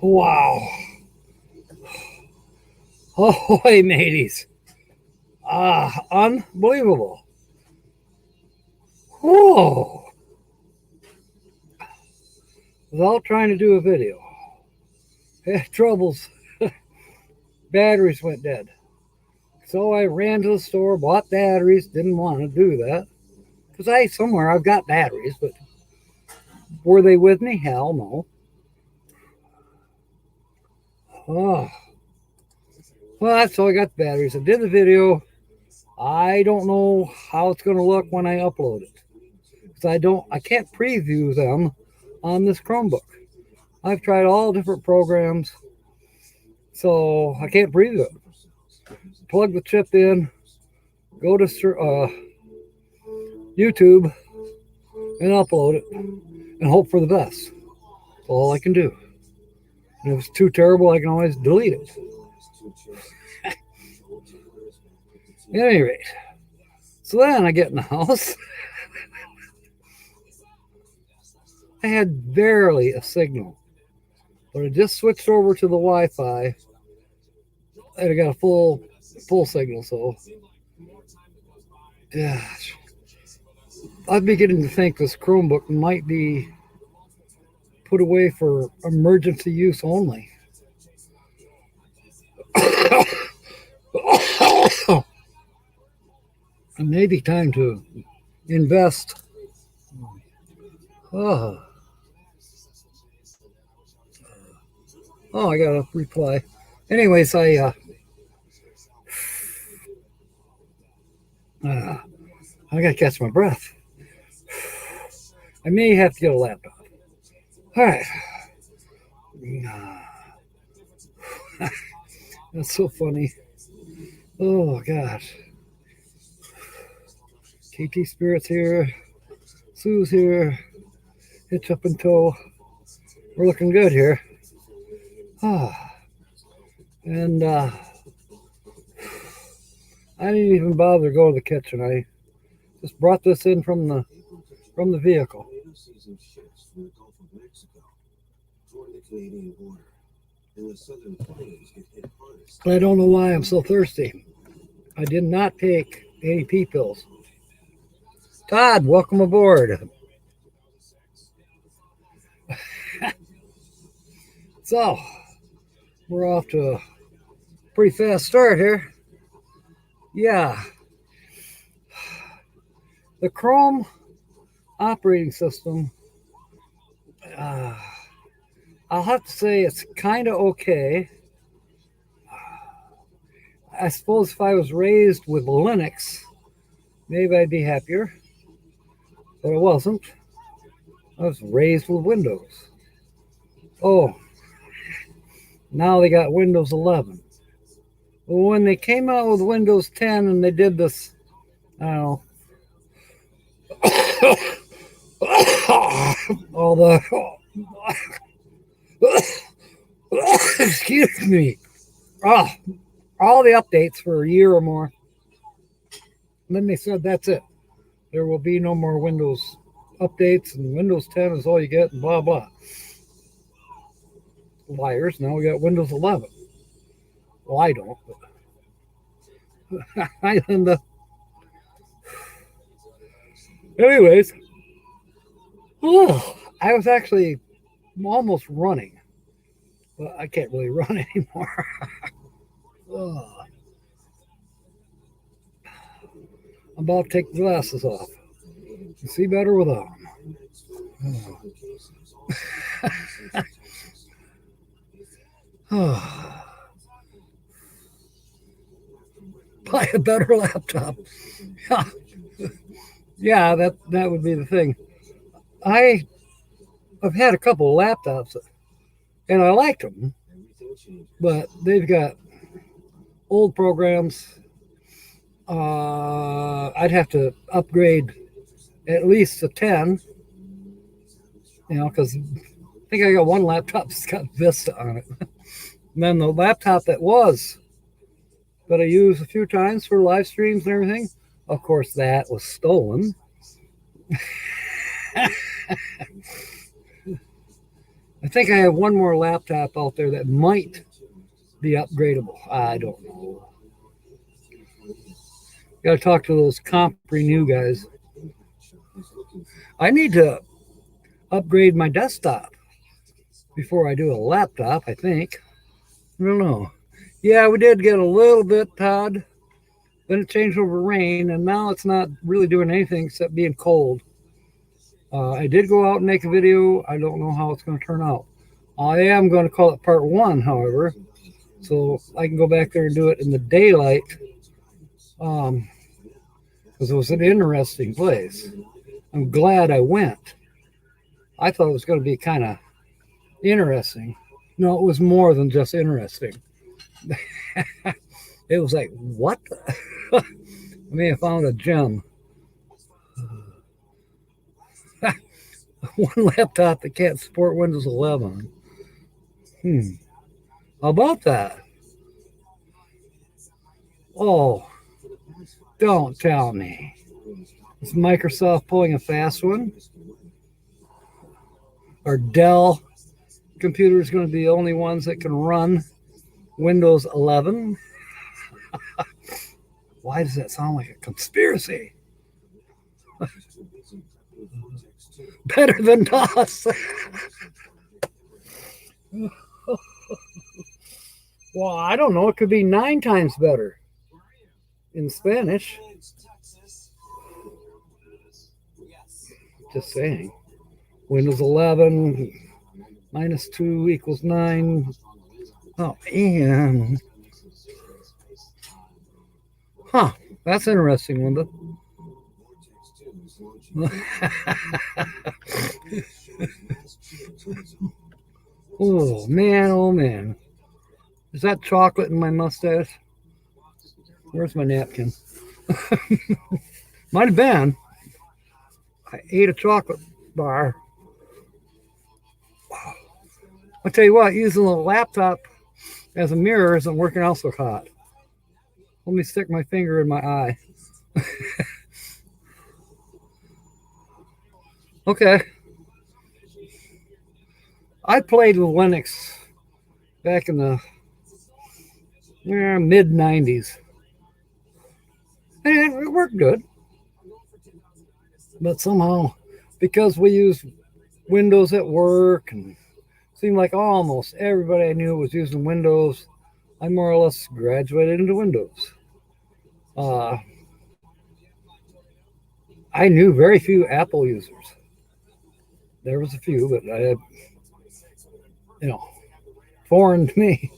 Wow. Oh, hey, mateys. Unbelievable. Whoa. Without trying to do a video. Had troubles. Batteries went dead. So I ran to the store, bought batteries. Didn't want to do that. Because I've got batteries, but were they with me? Hell no. Oh. Well, so I got batteries. I did the video. I don't know how it's going to look when I upload it. Because I can't preview them on this Chromebook. I've tried all different programs, so I can't preview it. Plug the chip in, go to YouTube, and upload it, and hope for the best. That's all I can do. And if it's too terrible, I can always delete it. At any rate, so then I get in the house. I had barely a signal, but I just switched over to the Wi-Fi, and I got a full signal. So, gosh, I'm beginning to think this Chromebook might be put away for emergency use only. It may be time to invest. Oh, I got a reply. Anyways, I gotta catch my breath. I may have to get a laptop. All right. That's so funny. Oh, gosh. KT Spirit's here. Sue's here. HitchUpAndTow. We're looking good here. And I didn't even bother to go to the kitchen. I just brought this in from the vehicle. I don't know why I'm so thirsty. I did not take any pee pills. Todd, welcome aboard. So, we're off to a pretty fast start here. Yeah. The Chrome operating system, I'll have to say it's kind of okay. I suppose if I was raised with Linux, maybe I'd be happier. But I wasn't. I was raised with Windows. Oh, now they got Windows 11. Well, when they came out with Windows 10 and they did this, I don't know, all the, excuse me, all the updates for a year or more. And then they said that's it. There will be no more Windows updates, and Windows 10 is all you get, and blah, blah. Liars. Now we got Windows 11. Well, I don't. But I end up. Anyways. I was actually almost running. But I can't really run anymore. I'm about to take the glasses off. You see better without them. Buy a better laptop. Yeah, that would be the thing. I've had a couple of laptops, and I like them, but they've got old programs. I'd have to upgrade at least a 10, because I think I got one laptop that's got Vista on it. And then the laptop that I used a few times for live streams and everything, of course, that was stolen. I think I have one more laptop out there that might be upgradable. I don't know. Got to talk to those Comp Renew guys. I need to upgrade my desktop before I do a laptop, I think. I don't know. Yeah, we did get a little bit, Todd. Then it changed over rain, and now it's not really doing anything except being cold. I did go out and make a video. I don't know how it's going to turn out. I am going to call it part 1, however, so I can go back there and do it in the daylight, because it was an interesting place. I'm glad I went. I thought it was going to be kind of interesting. No, it was more than just interesting. It was like, what? I may have found a gem. One laptop that can't support Windows 11. How about that? Oh, don't tell me. Is Microsoft pulling a fast one? Are Dell computers going to be the only ones that can run Windows 11? Why does that sound like a conspiracy? Better than DOS. Well, I don't know. It could be 9 times better in Spanish. Just saying. Windows 11 minus 2 equals 9. Oh, man. Huh. That's interesting, Linda. Oh, man. Oh, man. Is that chocolate in my mustache? Where's my napkin? Might have been. I ate a chocolate bar. I'll tell you what, using a laptop as a mirror isn't working out so hot. Let me stick my finger in my eye. Okay. I played with Linux back in the mid-90s. And it worked good. But somehow, because we use Windows at work, and it seemed like almost everybody I knew was using Windows, I more or less graduated into Windows. I knew very few Apple users. There was a few, but I had, foreign to me.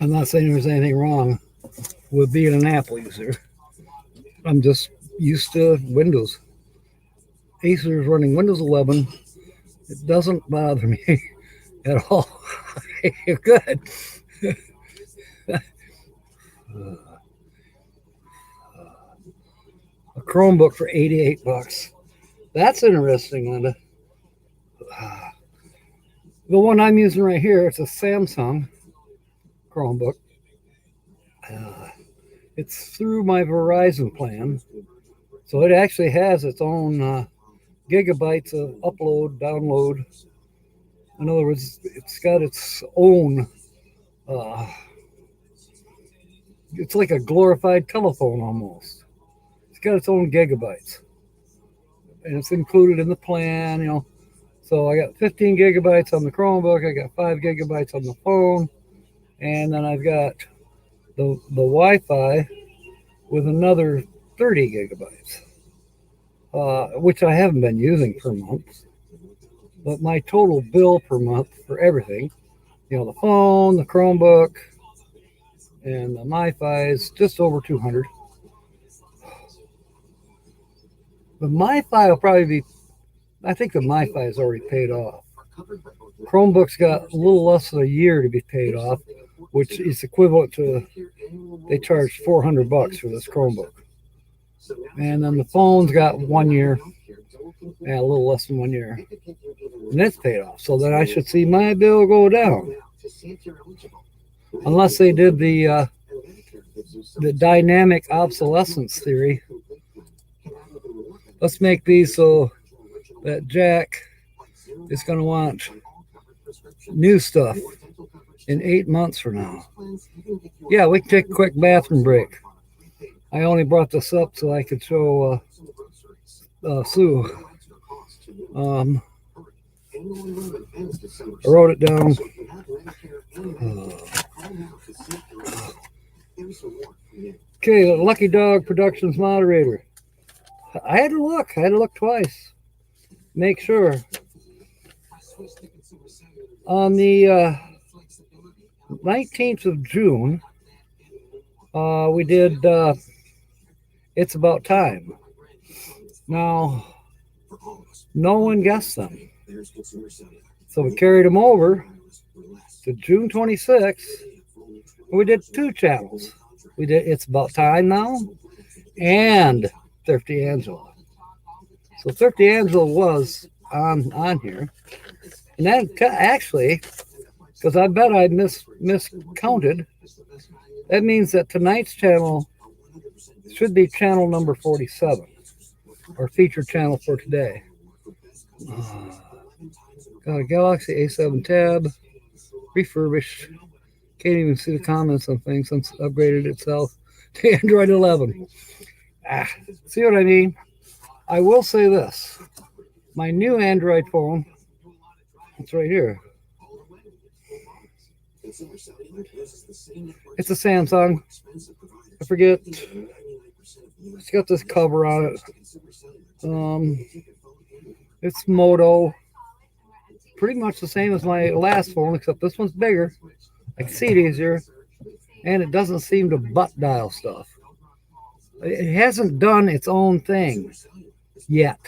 I'm not saying there's anything wrong with being an Apple user. I'm just used to Windows. Acer is running Windows 11. It doesn't bother me at all. Good. A Chromebook for $88. That's interesting, Linda. The one I'm using right here, it's a Samsung Chromebook. It's through my Verizon plan, so it actually has its own gigabytes of upload, download. In other words, it's got its own. It's like a glorified telephone almost. It's got its own gigabytes, and it's included in the plan. So I got 15 gigabytes on the Chromebook. I got 5 gigabytes on the phone. And then I've got the Wi-Fi with another 30 gigabytes, which I haven't been using per month. But my total bill per month for everything, the phone, the Chromebook, and the Wi-Fi is just over $200. The Wi-Fi will probably be, I think the Wi-Fi is already paid off. Chromebook's got a little less than a year to be paid off, which is equivalent to, they charge $400 for this Chromebook. And then the phone's got 1 year, a little less than 1 year, and it's paid off. So then I should see my bill go down, unless they did the dynamic obsolescence theory, let's make these so that Jack is going to want new stuff in 8 months from now. Yeah, we can take a quick bathroom break. I only brought this up so I could show Sue. I wrote it down. Okay, Lucky Dog Productions moderator. I had to look twice. Make sure. On the 19th of June, we did It's About Time. Now, no one guessed them. So we carried them over to June 26th. We did 2 channels. We did It's About Time Now and Thrifty Angela. So Thrifty Angela was on here. And then actually, because I bet I miscounted, that means that tonight's channel should be channel number 47, or featured channel for today. Got a Galaxy A7 tab, refurbished. Can't even see the comments on things since it upgraded itself to Android 11. See what I mean? I will say this. My new Android phone, it's right here. It's a Samsung. I forget. It's got this cover on it. It's Moto. Pretty much the same as my last phone, except this one's bigger. I can see it easier. And it doesn't seem to butt dial stuff. It hasn't done its own thing yet.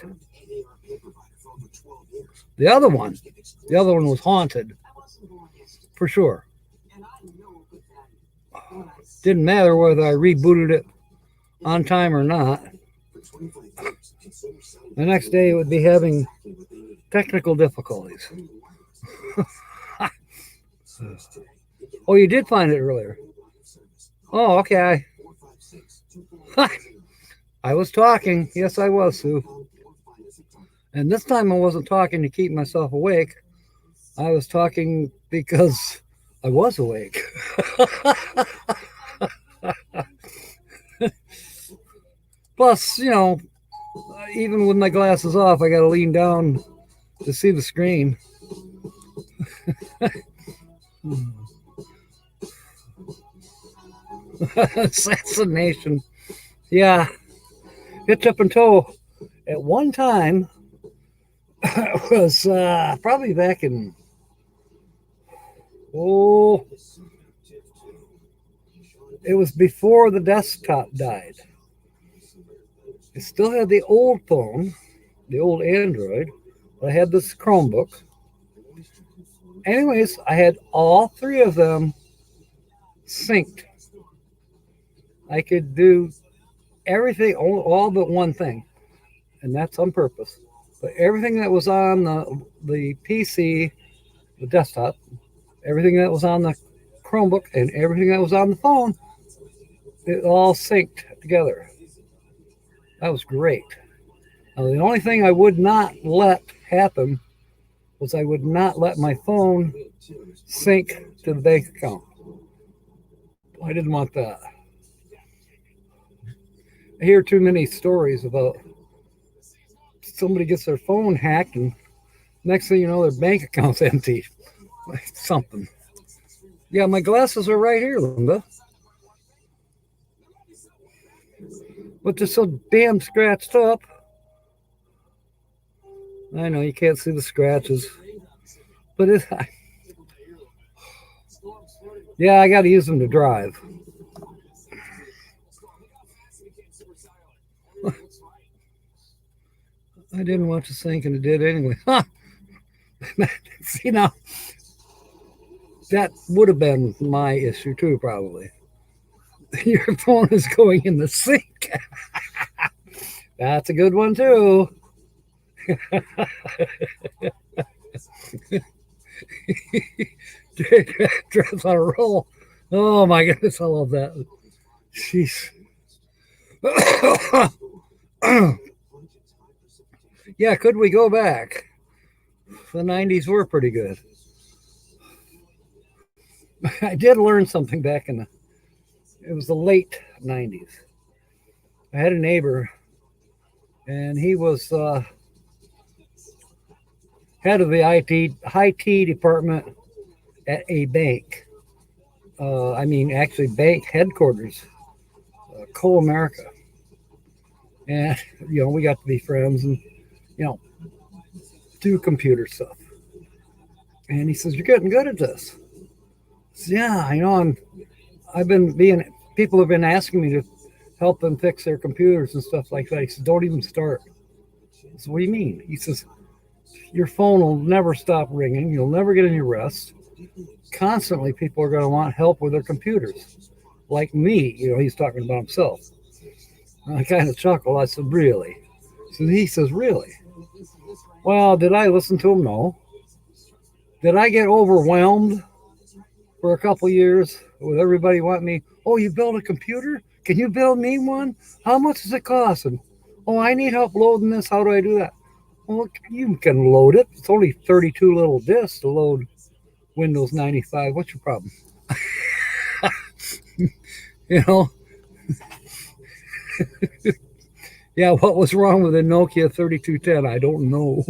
The other one was haunted. For sure. Didn't matter whether I rebooted it on time or not. The next day it would be having technical difficulties. Oh, you did find it earlier. Oh, okay. I was talking. Yes, I was, Sue. And this time I wasn't talking to keep myself awake. I was talking because I was awake. Plus, you know, even with my glasses off, I got to lean down to see the screen. Assassination. Yeah. HitchUpAndTow at one time was probably back in, it was before the desktop died. I still had the old phone, the old Android. I had this Chromebook. Anyways, I had all 3 of them synced. I could do everything, all but one thing, and that's on purpose. But everything that was on the PC, the desktop, everything that was on the Chromebook, and everything that was on the phone, it all synced together. That was great. Now, the only thing I would not let happen was I would not let my phone sync to the bank account. I didn't want that. I hear too many stories about somebody gets their phone hacked and next thing you know, their bank account's empty. Like something. Yeah, my glasses are right here, Linda. But they're so damn scratched up. I know you can't see the scratches. But yeah, I got to use them to drive. I didn't want to sink, and it did anyway. See, now, that would have been my issue too, probably. Your phone is going in the sink. That's a good one too. Drives on a roll. Oh my goodness, I love that. Jeez. Yeah, could we go back? The 90s were pretty good. I did learn something back in it was the late 90s. I had a neighbor, and he was head of the IT department at a bank. Actually, bank headquarters, Co-America. And, we got to be friends and, do computer stuff. And he says, "You're getting good at this." I said, "Yeah, I know. People have been asking me to help them fix their computers and stuff like that." He says, "Don't even start." I said, "What do you mean?" He says, "Your phone will never stop ringing. You'll never get any rest. Constantly, people are going to want help with their computers. Like me." He's talking about himself. I kind of chuckled. I said, "Really?" So he says, "Really?" Well, did I listen to him? No. Did I get overwhelmed for a couple years with everybody wanting me? "Oh, you build a computer? Can you build me one? How much does it cost?" And, "Oh, I need help loading this. How do I do that?" Well, you can load it. It's only 32 little disks to load Windows 95. What's your problem? Yeah, what was wrong with the Nokia 3210? I don't know.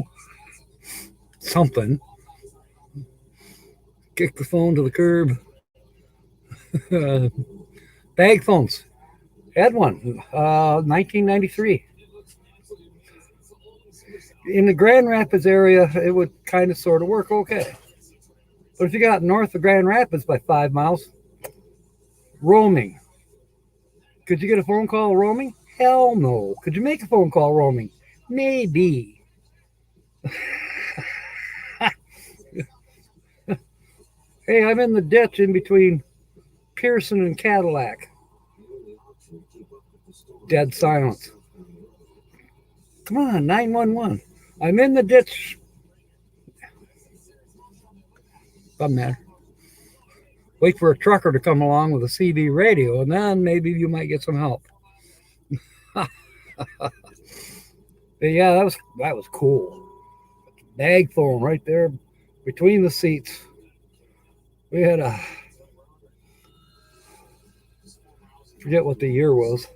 Something. Kick the phone to the curb. Bag phones. Had one. 1993. In the Grand Rapids area, it would kind of sort of work okay. But if you got north of Grand Rapids by 5 miles, roaming. Could you get a phone call roaming? Hell no. Could you make a phone call roaming? Maybe. Hey, I'm in the ditch in between Pearson and Cadillac. Dead silence. Come on, 911. I'm in the ditch. Doesn't matter. Wait for a trucker to come along with a CB radio, and then maybe you might get some help. But yeah, that was cool. Bag phone right there between the seats. We had forget what the year was.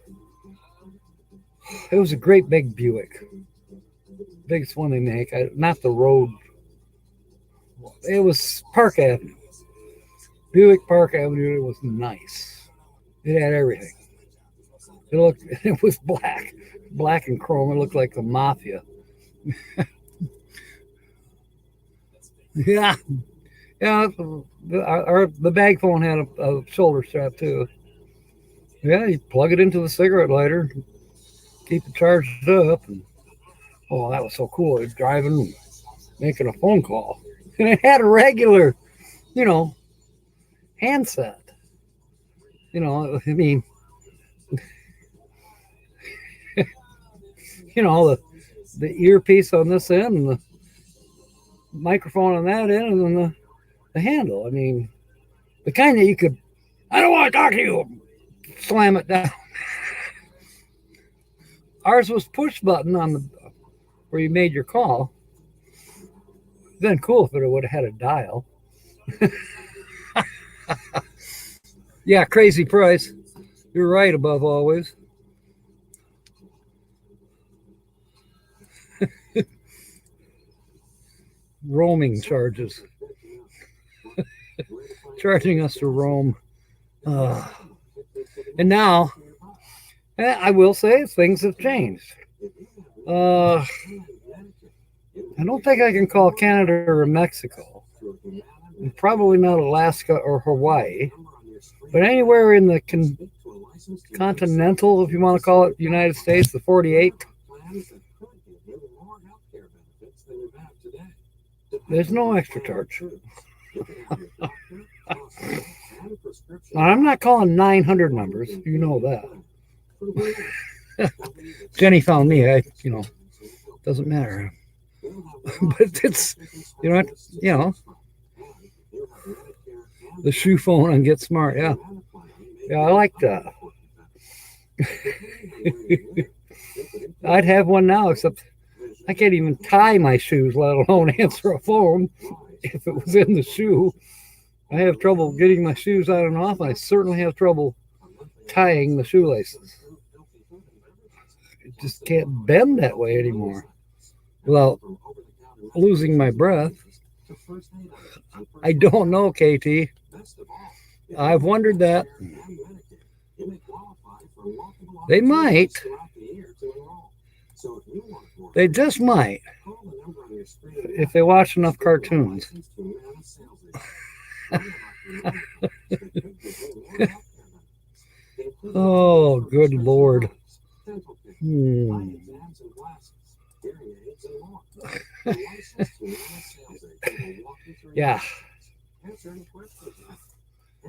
It was a great big Buick. Biggest one they make. Not the road. It was Park Avenue. Buick Park Avenue. It was nice. It had everything. It was black and chrome. It looked like the mafia. Yeah. The bag phone had a shoulder strap too. Yeah, you plug it into the cigarette lighter, keep it charged up, and that was so cool. It was driving, making a phone call, and it had a regular, handset. The earpiece on this end and the microphone on that end, and then the handle. The kind that you could, "I don't want to talk to you," slam it down. Ours was push button on where you made your call. Then cool if it would have had a dial. Yeah, crazy price. You're right above always. Roaming charges. Charging us to roam. And now, I will say things have changed. I don't think I can call Canada or Mexico. Probably not Alaska or Hawaii. But anywhere in the continental, if you want to call it, United States, the 48, there's no extra charge. Now, I'm not calling 900 numbers. You know that. Jenny found me. Doesn't matter. But it's, the shoe phone on Get Smart. Yeah. Yeah, I like that. I'd have one now, except I can't even tie my shoes, let alone answer a phone if it was in the shoe. I have trouble getting my shoes on and off. I certainly have trouble tying the shoelaces. It just can't bend that way anymore without losing my breath. I don't know, KT. I've wondered that. They might. They just might. If they watch enough cartoons. Oh, good Lord. Yeah.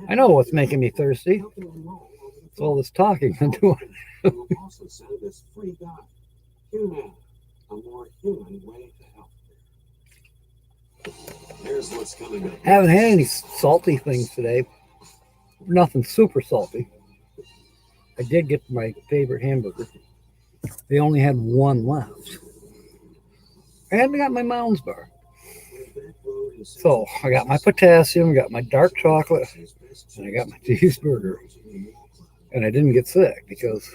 I know what's making me thirsty. It's all this talking I'm doing. Haven't had any salty things today. Nothing super salty. I did get my favorite hamburger. They only had one left. And I got my Mounds bar. So I got my potassium, got my dark chocolate, and I got my cheeseburger. And I didn't get sick because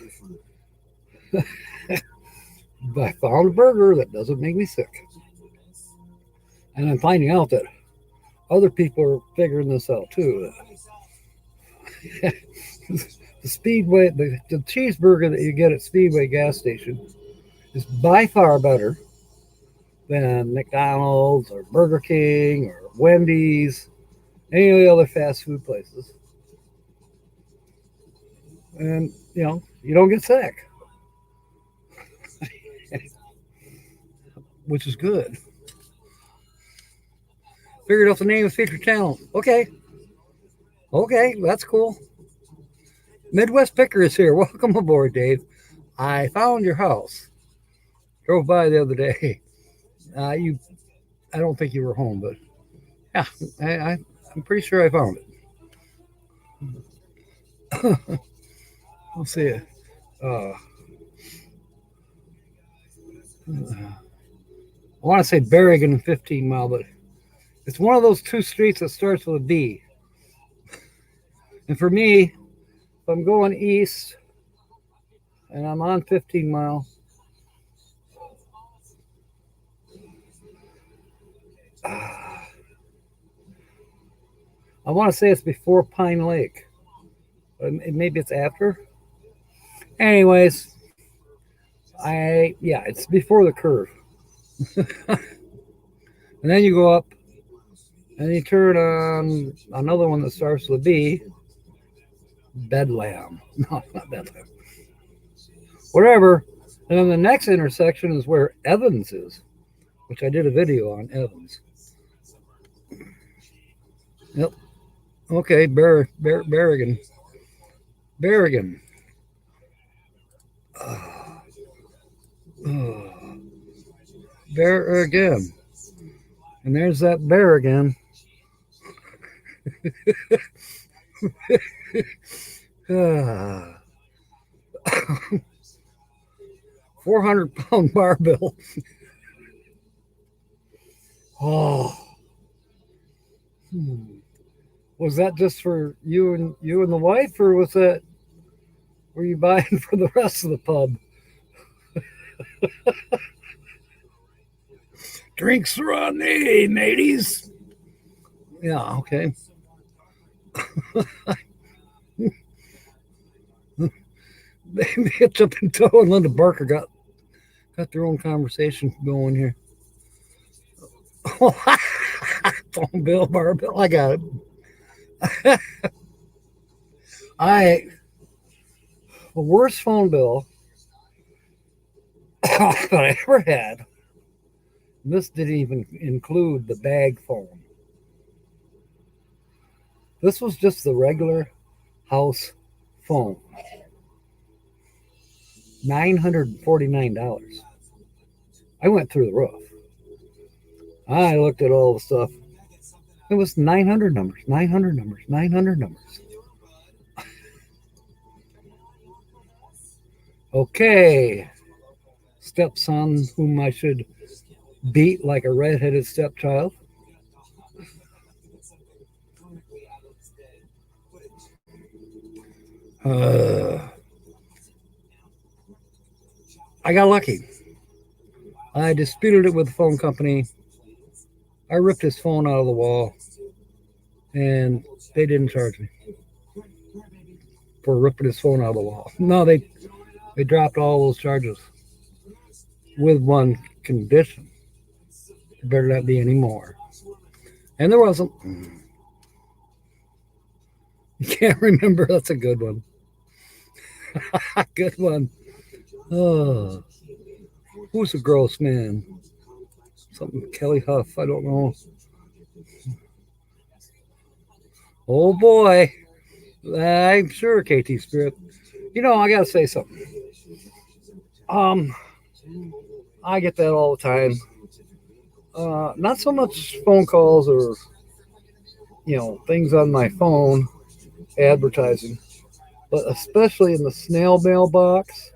I found a burger that doesn't make me sick. And I'm finding out that other people are figuring this out too. The Speedway, the cheeseburger that you get at Speedway gas station is by far better than McDonald's or Burger King or Wendy's, any of the other fast food places. And, you know, you don't get sick, which is good. Figured out the name of the featured channel. Okay, that's cool. Midwest Picker is here. Welcome aboard, Dave. I found your house. Drove by the other day. I don't think you were home, but yeah, I'm pretty sure I found it. Let's see it. I want to say Berrigan 15 Mile, but it's one of those two streets that starts with a B. And for me, if I'm going east and I'm on 15 Mile, I want to say it's before Pine Lake. Maybe it's after. Anyways, it's before the curve. And then you go up and you turn on another one that starts with a B. Bedlam. No, not Bedlam. Whatever. And then the next intersection is where Evans is, which I did a video on Evans. Yep. Okay, Berrigan. Berrigan. Berrigan. And there's that bear again. 400-pound barbell. Oh. Was that just for you and the wife, or were you buying for the rest of the pub? Drinks are on me, mateys. Yeah, okay. HitchUpAndTow and Linda Barker got their own conversation going here. Phone bill, barbell, I got it. The worst phone bill that I ever had. This didn't even include the bag phone. This was just the regular house phone. $949. I went through the roof. I looked at all the stuff. It was 900 numbers, 900 numbers, 900 numbers. Okay. Let's stepson whom I should beat like a redheaded stepchild. I got lucky. I disputed it with the phone company. I ripped his phone out of the wall, and they didn't charge me for ripping his phone out of the wall. No, they dropped all those charges with one condition. There better not be any more. And there wasn't. You can't remember. That's a good one. Good one. Oh, who's a gross man? Something Kelly Huff. I don't know. Oh boy. I'm sure KT Spirit. You know, I gotta say something. I get that all the time. Not so much phone calls or things on my phone, advertising, but especially in the snail mail box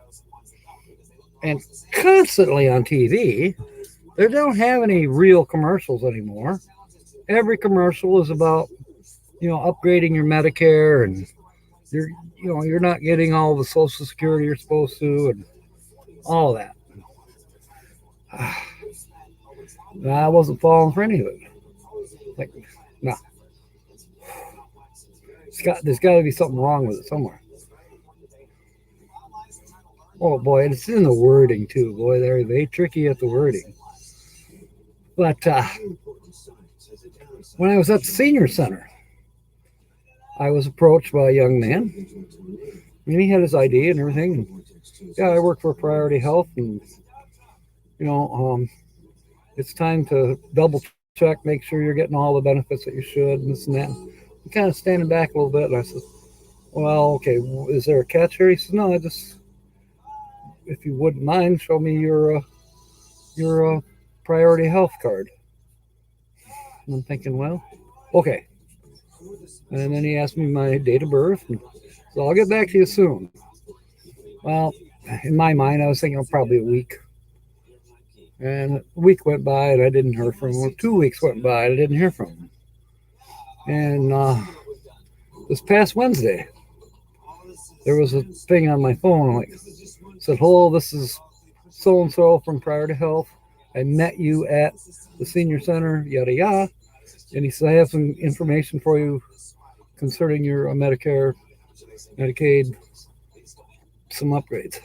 and constantly on TV. They don't have any real commercials anymore. Every commercial is about upgrading your Medicare, and you're not getting all the Social Security you're supposed to, and all that. I wasn't falling for any of it. Like, no. There's got to be something wrong with it somewhere. Oh boy, it's in the wording too. Boy, they tricky at the wording. But when I was at the senior center, I was approached by a young man, and he had his ID and everything. Yeah, I work for Priority Health, and it's time to double check, make sure you're getting all the benefits that you should, and this and that. I'm kind of standing back a little bit, and I said, well, okay, is there a catch here? He said, no, if you wouldn't mind, show me your Priority Health card. And I'm thinking, well, okay. And then he asked me my date of birth, and so I'll get back to you soon. Well, in my mind, I was thinking probably a week. And a week went by, and I didn't hear from him. 2 weeks went by, and I didn't hear from him. And this past Wednesday, there was a thing on my phone. Said, hello, this is so-and-so from Priority Health. I met you at the senior center, yada, yada. And he said, I have some information for you concerning your Medicare, Medicaid, some upgrades.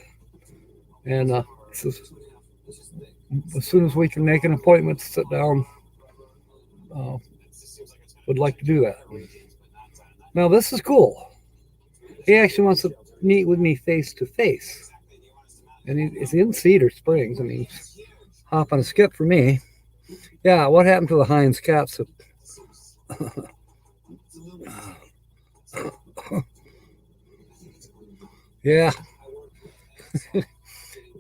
And he says, as soon as we can make an appointment to sit down, would like to do that. Now, this is cool. He actually wants to meet with me face to face. And it's in Cedar Springs. I mean, hop on a skip for me. Yeah, what happened to the Heinz cats? Yeah. At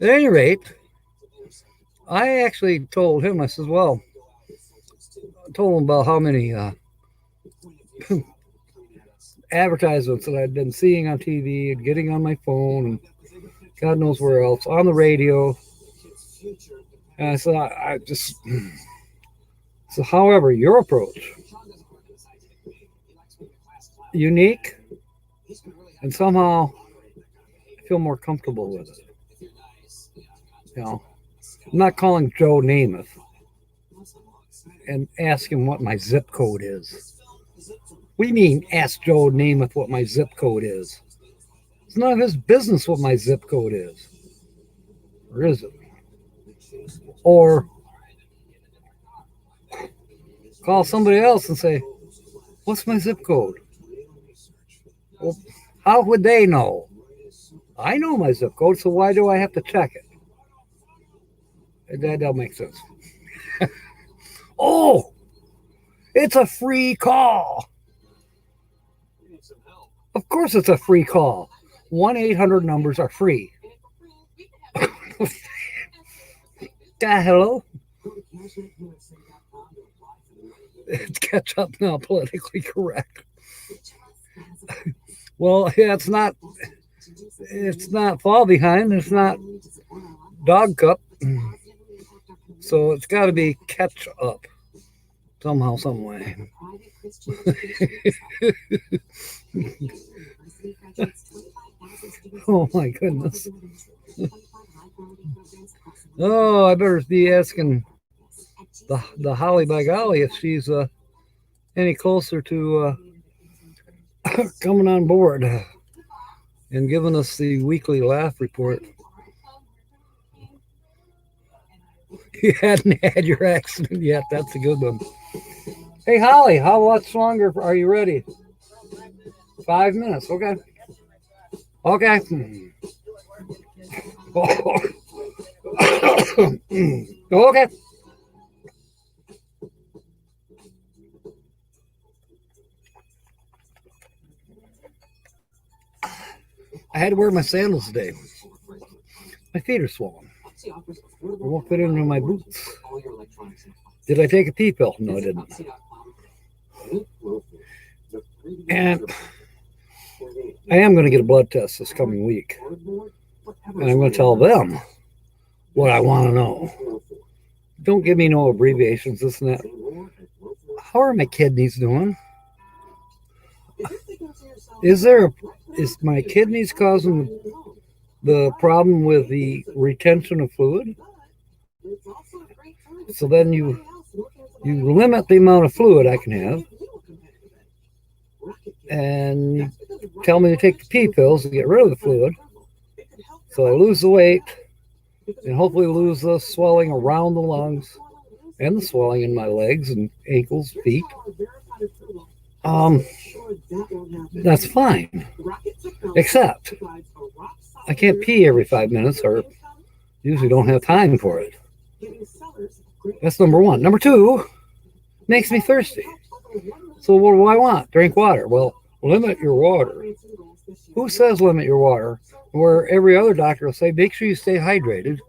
any rate, I actually told him, I said, well, I told him about how many advertisements that I'd been seeing on TV and getting on my phone and God knows where else, on the radio. And I said, so however, your approach, unique, and somehow I feel more comfortable with it. I'm not calling Joe Namath and ask him what my zip code is. What do you mean, ask Joe Namath what my zip code is? It's none of his business what my zip code is. Or is it? Or call somebody else and say, what's my zip code? Well, how would they know? I know my zip code, so why do I have to check it? That don't make sense. Oh, it's a free call. Of course it's a free call. 1-800 numbers are free. Hello? It's catch up now, politically correct. Well, yeah, it's not fall behind. It's not dog cup. So it's got to be catch up somehow, some way. Oh my goodness. Oh, I better be asking the Holly by golly if she's any closer to coming on board and giving us the weekly laugh report. You hadn't had your accident yet. That's a good one. Hey, Holly, how much longer are you ready? 5 minutes. Okay. Okay. Okay. I had to wear my sandals today. My feet are swollen. I won't fit into my boots. Did I take a pee pill? No, I didn't. And I am going to get a blood test this coming week. And I'm going to tell them what I want to know. Don't give me no abbreviations, this and that. How are my kidneys doing? Is my kidneys causing the problem with the retention of fluid? So then you limit the amount of fluid I can have, and you tell me to take the pee pills to get rid of the fluid, so I lose the weight and hopefully lose the swelling around the lungs and the swelling in my legs and ankles, feet. That's fine, except I can't pee every 5 minutes, or usually don't have time for it. That's number one. Number two, makes me thirsty. So what do I want? Drink water. Well, limit your water. Who says limit your water? Where every other doctor will say, make sure you stay hydrated.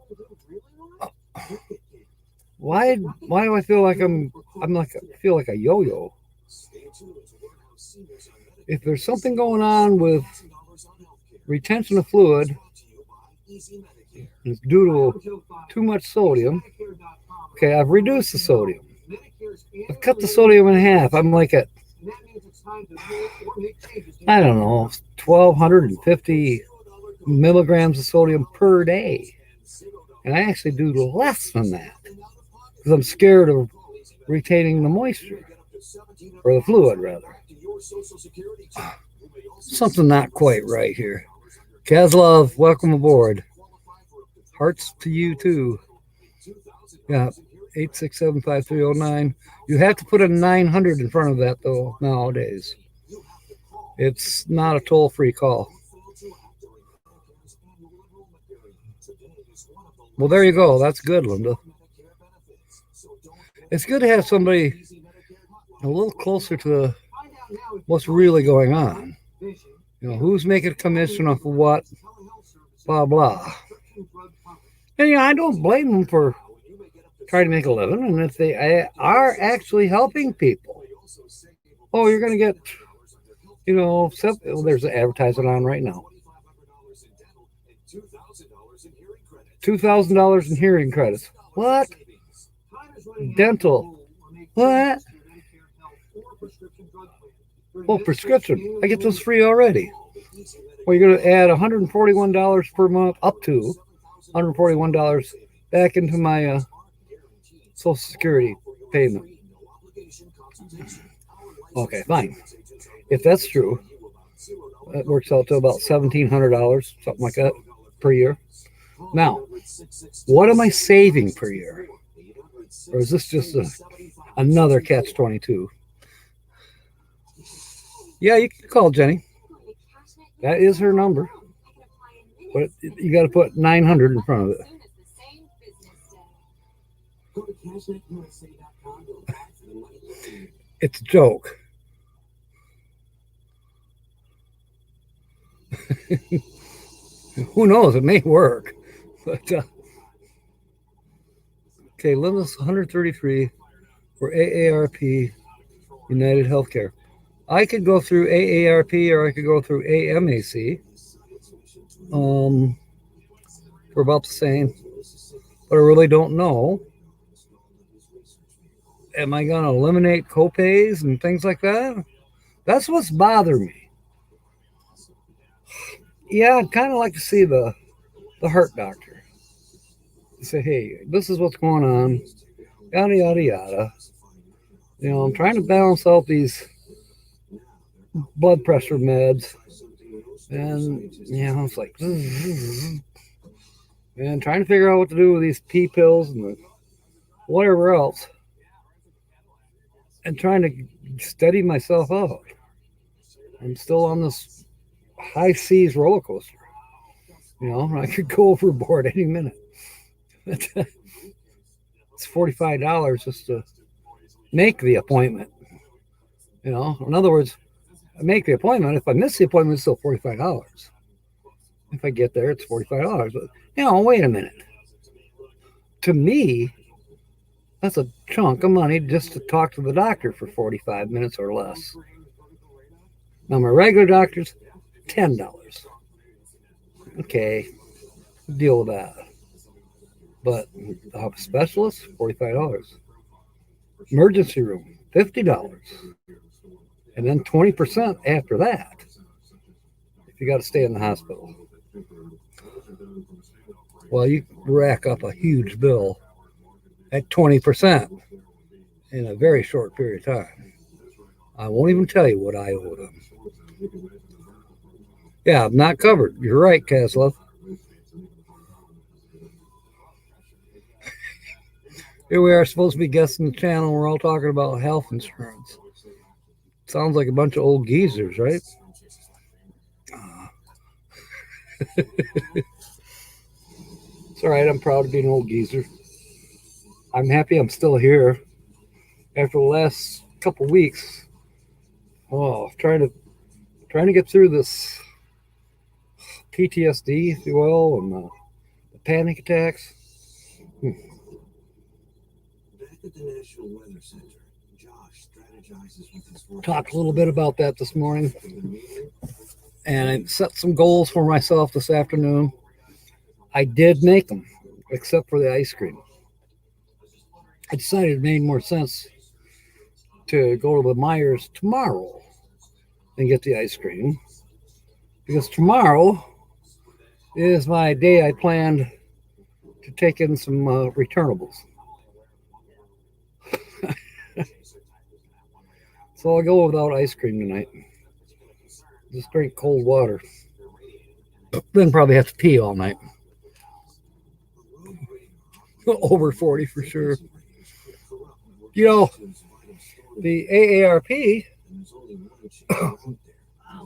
Why do I feel like I feel like a yo-yo? If there's something going on with retention of fluid, it's due to too much sodium. Okay, I've reduced the sodium. I've cut the sodium in half. I'm like at, I don't know, 1,250 milligrams of sodium per day. And I actually do less than that because I'm scared of retaining the moisture, or the fluid rather. Something not quite right here. Kazlov, welcome aboard. Hearts to you too. Yeah, 867-5309. You have to put a 900 in front of that though nowadays. It's not a toll-free call. Well, there you go. That's good, Linda. It's good to have somebody a little closer to what's really going on. You know, who's making a commission off of what, blah, blah. And, I don't blame them for trying to make a living. And if they are actually helping people, oh, you're going to get, there's an advertisement on right now. $2,000 in hearing credits. What? Dental. What? Oh, prescription. I get those free already. Well, you're going to add $141 per month, up to $141 back into my Social Security payment. Okay, fine. If that's true, that works out to about $1,700, something like that, per year. Now, what am I saving per year? Or is this just another catch-22? Yeah, you can call Jenny. That is her number. But you got to put 900 in front of it. It's a joke. Who knows? It may work. But okay, limits 133 for AARP United Healthcare. I could go through AARP or I could go through AMAC. For about the same. but I really don't know. Am I going to eliminate copays and things like that? That's what's bothering me. Yeah, I'd kind of like to see the heart doctor. Say, hey, this is what's going on. Yada, yada, yada. You know, I'm trying to balance out these blood pressure meds. And, you know, it's like, and trying to figure out what to do with these pee pills and the whatever else. And trying to steady myself out. I'm still on this high seas roller coaster. You know, I could go overboard any minute. It's $45 just to make the appointment. You know, in other words, I make the appointment. If I miss the appointment, it's still $45. If I get there, it's $45. But, you know, wait a minute. To me, that's a chunk of money just to talk to the doctor for 45 minutes or less. Now, my regular doctor's $10. Okay, deal with that. But the specialist, $45. Emergency room, $50. And then 20% after that if you got to stay in the hospital. Well, you rack up a huge bill at 20% in a very short period of time. I won't even tell you what I owe them. Yeah, I'm not covered. You're right, Kaslow. Here we are supposed to be guesting the channel. We're all talking about health insurance. Sounds like a bunch of old geezers, right? It's all right. I'm proud to be an old geezer. I'm happy I'm still here after the last couple weeks. Oh, trying to get through this PTSD, if you will, and the panic attacks. Back at the National Weather Center, Josh strategizes with his work. Talked a little bit about that this morning, and I set some goals for myself this afternoon. I did make them, except for the ice cream. I decided it made more sense to go to the Myers tomorrow and get the ice cream, because tomorrow is my day I planned to take in some returnables. So I'll go without ice cream tonight. Just drink cold water. Then probably have to pee all night. Over 40 for sure. You know, the AARP,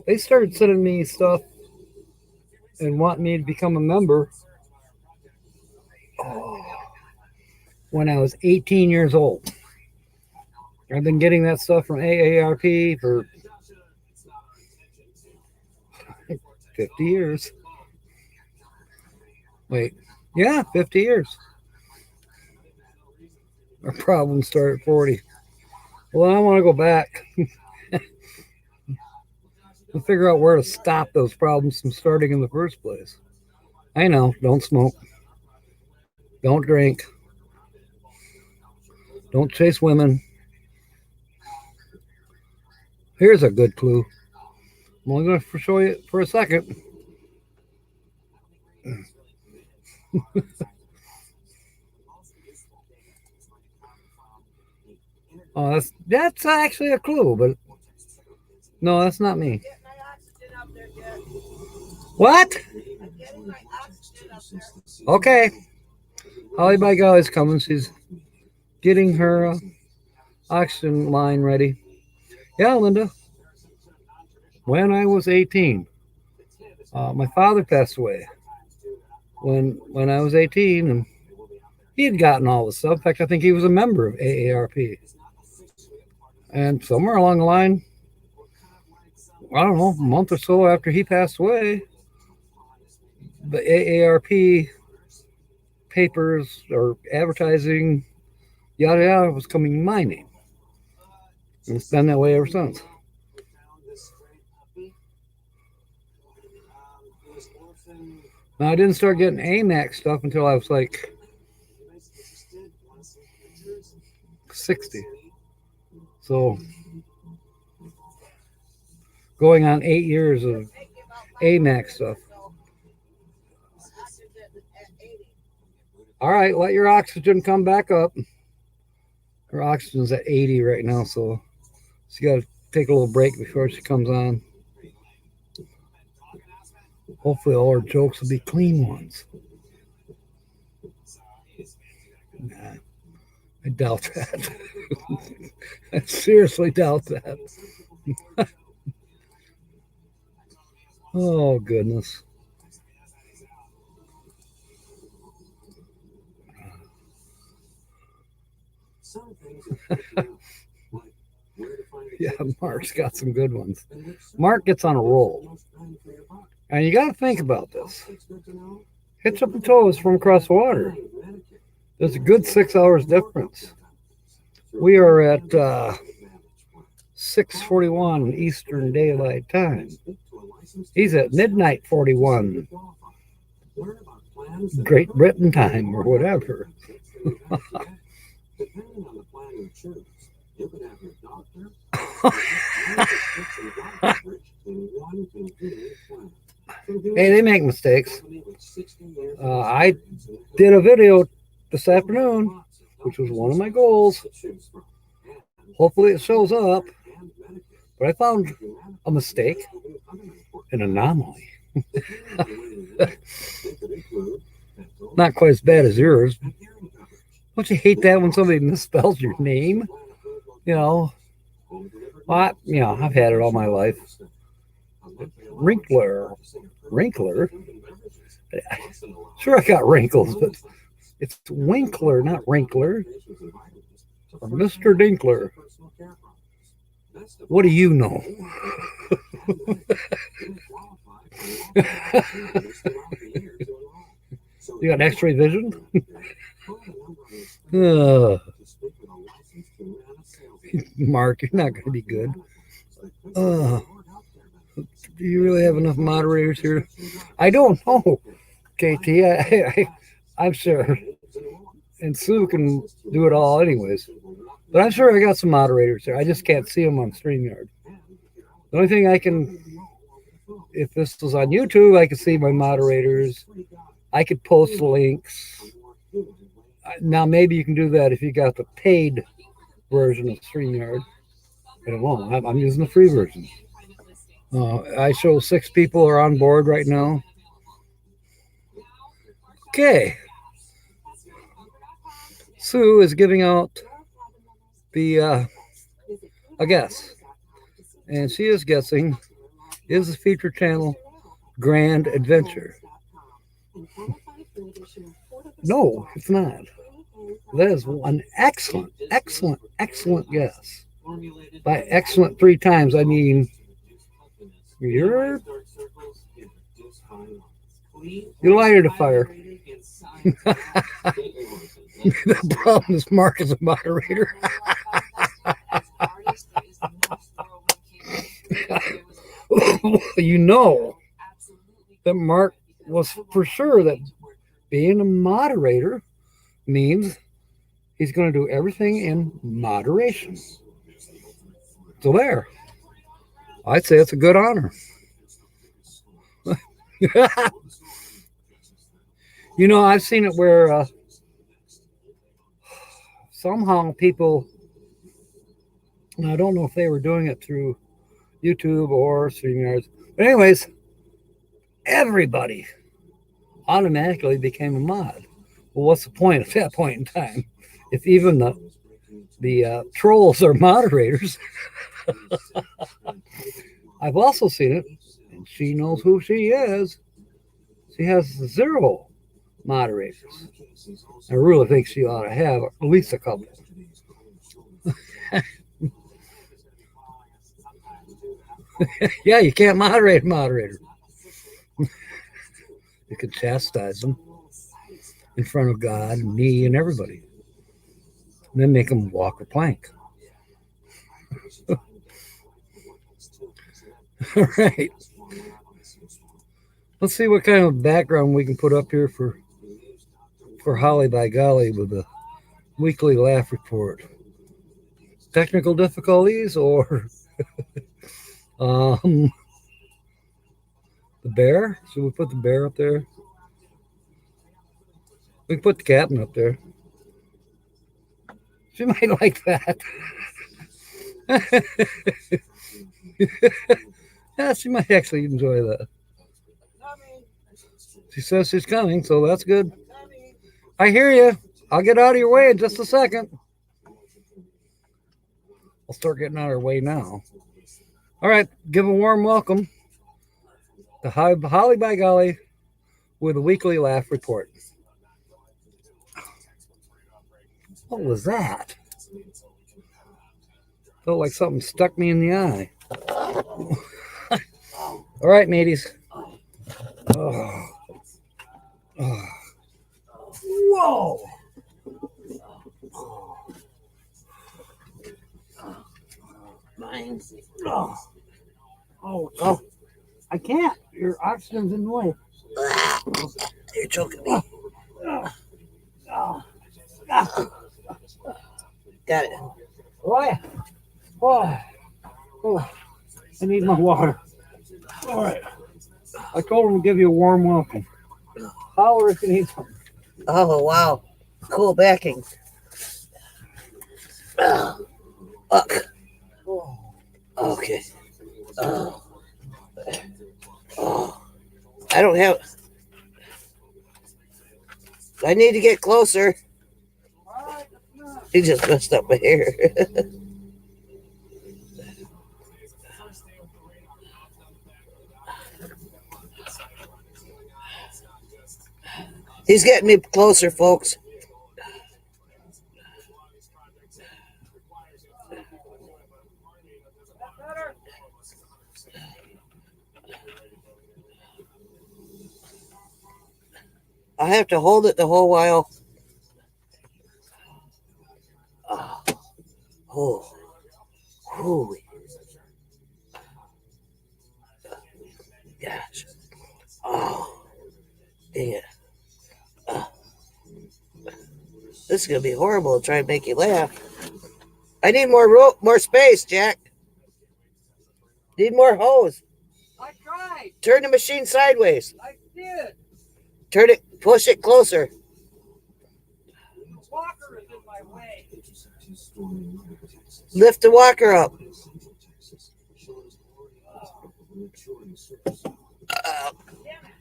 they started sending me stuff and wanting me to become a member when I was 18 years old. I've been getting that stuff from AARP for 50 years. Wait, yeah, 50 years. Our problems start at 40. Well, I want to go back and figure out where to stop those problems from starting in the first place. I know, don't smoke. Don't drink. Don't chase women. Here's a good clue. I'm only going to show you it for a second. Oh, that's actually a clue, but no, that's not me. What? Okay. Holly by Golly's coming. She's getting her oxygen line ready. Yeah, Linda. When I was 18, my father passed away when I was 18, and he had gotten all the stuff. In fact, I think he was a member of AARP. And somewhere along the line, I don't know, a month or so after he passed away, the AARP papers or advertising, yada yada, was coming in my name. And it's been that way ever since. Now, I didn't start getting AMAC stuff until I was like 60. So going on 8 years of AMAX stuff. All right, let your oxygen come back up. Her oxygen's at 80 right now, so she got to take a little break before she comes on. Hopefully all her jokes will be clean ones. Nah, I doubt that. I seriously doubt that. Oh, goodness. Yeah, Mark's got some good ones. Mark gets on a roll. And you got to think about this. HitchUpAndTow is from across the water. There's a good 6 hours difference. We are at 6:41 Eastern Daylight Time. He's at midnight 41 Great Britain time or whatever. Hey, they make mistakes. I did a video this afternoon, which was one of my goals. Hopefully it shows up. But I found a mistake, an anomaly. Not quite as bad as yours. Don't you hate that when somebody misspells your name? You know, well, I've had it all my life. Wrinkler. Sure, I got wrinkles, but it's Winkler, not Wrinkler. Or Mr. Dinkler. What do you know? You got X-ray vision? Mark, you're not going to be good. Do you really have enough moderators here? I don't know, KT. I'm sure. And Sue can do it all anyways. But I'm sure I got some moderators there. I just can't see them on StreamYard. The only thing I can, if this was on YouTube, I could see my moderators. I could post links. Now, maybe you can do that if you got the paid version of StreamYard. I don't know. I'm using the free version. I show 6 people are on board right now. Okay. Sue is giving out a guess. And she is guessing, is the feature channel Grand Adventure? No, it's not. That is an excellent guess. By excellent 3 times, I mean, you lighted a fire. The problem is Mark is a moderator. You know that Mark was for sure that being a moderator means he's going to do everything in moderation. So there. I'd say it's a good honor. You know, I've seen it where somehow people, and I don't know if they were doing it through YouTube or StreamYard, but anyways, everybody automatically became a mod. Well, what's the point at that point in time? If even the trolls are moderators. I've also seen it, and she knows who she is. She has 0 moderators. I really think she ought to have at least a couple. Yeah, you can't moderate a moderator. You can chastise them in front of God and me and everybody. And then make them walk a plank. All right. Let's see what kind of background we can put up here for Holly by Golly with the weekly laugh report. Technical difficulties or the bear? Should we put the bear up there? We can put the captain up there. She might like that. Yeah, she might actually enjoy that. She says she's coming, so that's good. I hear you. I'll get out of your way in just a second. I'll start getting out of her way now. All right, give a warm welcome to Holly by Golly with a weekly laugh report. What was that? Felt like something stuck me in the eye. All right, mateys. Oh. Oh. Whoa! Mine. Oh, I can't. Your oxygen's in the way. You're choking me. Got it. Oh, yeah. Oh, I need my water. All right. I told him to give you a warm welcome. Holler if you need something. Oh, wow. Cool backing. Look. Okay. I don't have... I need to get closer. He just messed up my hair. He's getting me closer, folks. I have to hold it the whole while. Oh. Gosh. Oh. Dang it. This is going to be horrible to try and make you laugh. I need more space, Jack. Need more hose. I tried. Turn the machine sideways. I did. Push it closer. The walker is in my way. Lift the walker up.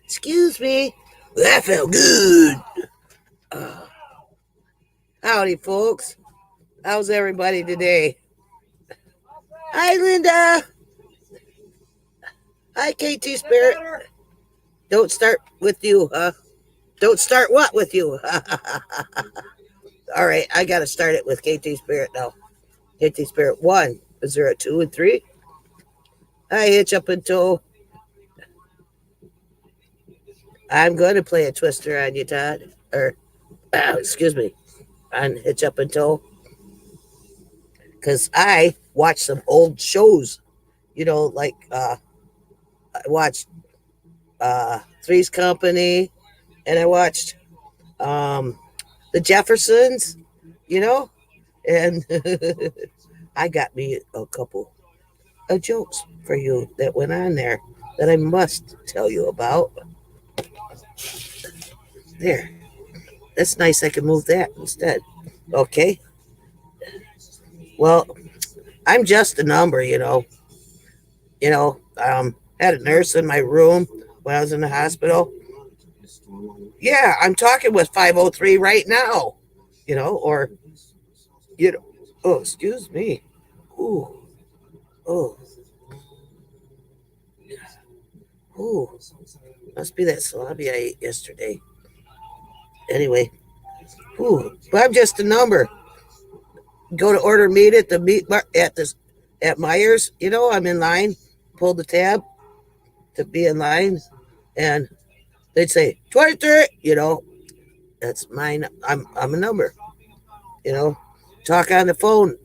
Excuse me. That felt good. Howdy, folks. How's everybody today? Hi, Linda. Hi, KT Spirit. Don't start with you, huh? Don't start what with you? All right, I got to start it with KT Spirit now. KT Spirit 1. Is there a 2 and 3? Hi, HitchUpAndTow. I'm going to play a twister on you, Todd. Excuse me, on HitchUpAndTow. Because I watched some old shows. You know, like I watched Three's Company, and I watched the Jeffersons, you know, and I got me a couple of jokes for you that went on there that I must tell you about. There. That's nice. I can move that instead. Okay. Well, I'm just a number, you know. Had a nurse in my room when I was in the hospital. Yeah, I'm talking with 503 right now, or, oh, excuse me. Ooh. Must be that salami I ate yesterday. Anyway, but I'm just a number. Go to order meat at at Myers. I'm in line. Pull the tab to be in line, and they'd say 23. That's mine. I'm a number. Talk on the phone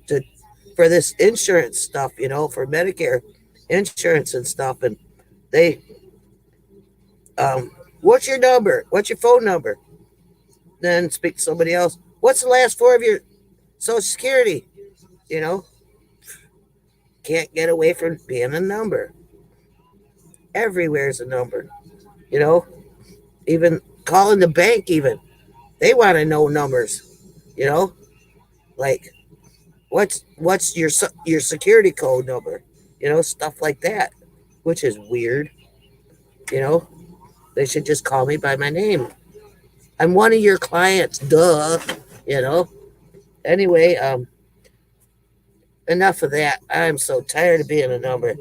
for this insurance stuff. For Medicare insurance and stuff, and they what's your number? What's your phone number? Then speak to somebody else. What's the last four of your Social Security? You know, can't get away from being a number. Everywhere's a number. You know, even calling the bank, even they want to know numbers. You know, like what's your security code number? You know, stuff like that, which is weird. You know, they should just call me by my name. I'm one of your clients, duh. You know. Anyway, enough of that. I'm so tired of being a number.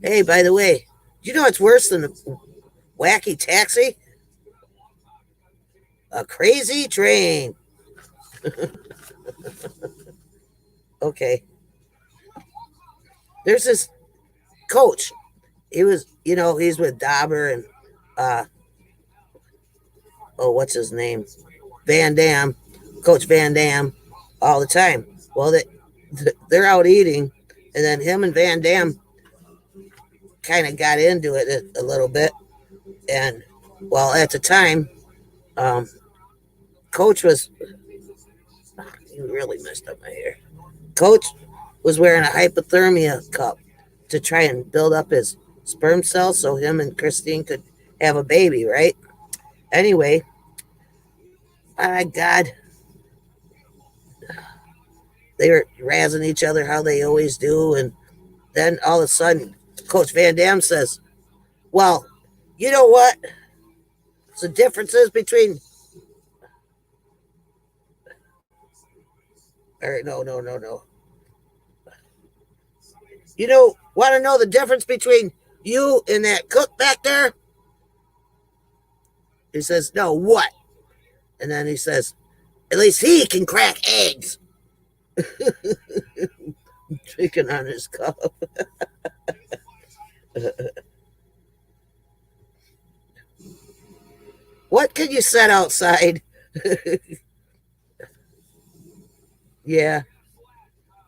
Hey, by the way, you know what's worse than a wacky taxi? A crazy train. Okay. There's this coach. He was, you know, he's with Dauber and what's his name? Van Dam, Coach Van Dam, all the time. Well, they're out eating, and then him and Van Dam kind of got into it a little bit. And well, at the time, Coach was, he really messed up my hair. Coach was wearing a hypothermia cup to try and build up his sperm cells so him and Christine could have a baby, right? Anyway, my God, they were razzing each other how they always do. And then all of a sudden, Coach Van Dam says, well, you know what? The differences between, or no. You know, want to know the difference between you and that cook back there? He says, no, what? And then he says, at least he can crack eggs. Drinking on his cup. What can you set outside? Yeah,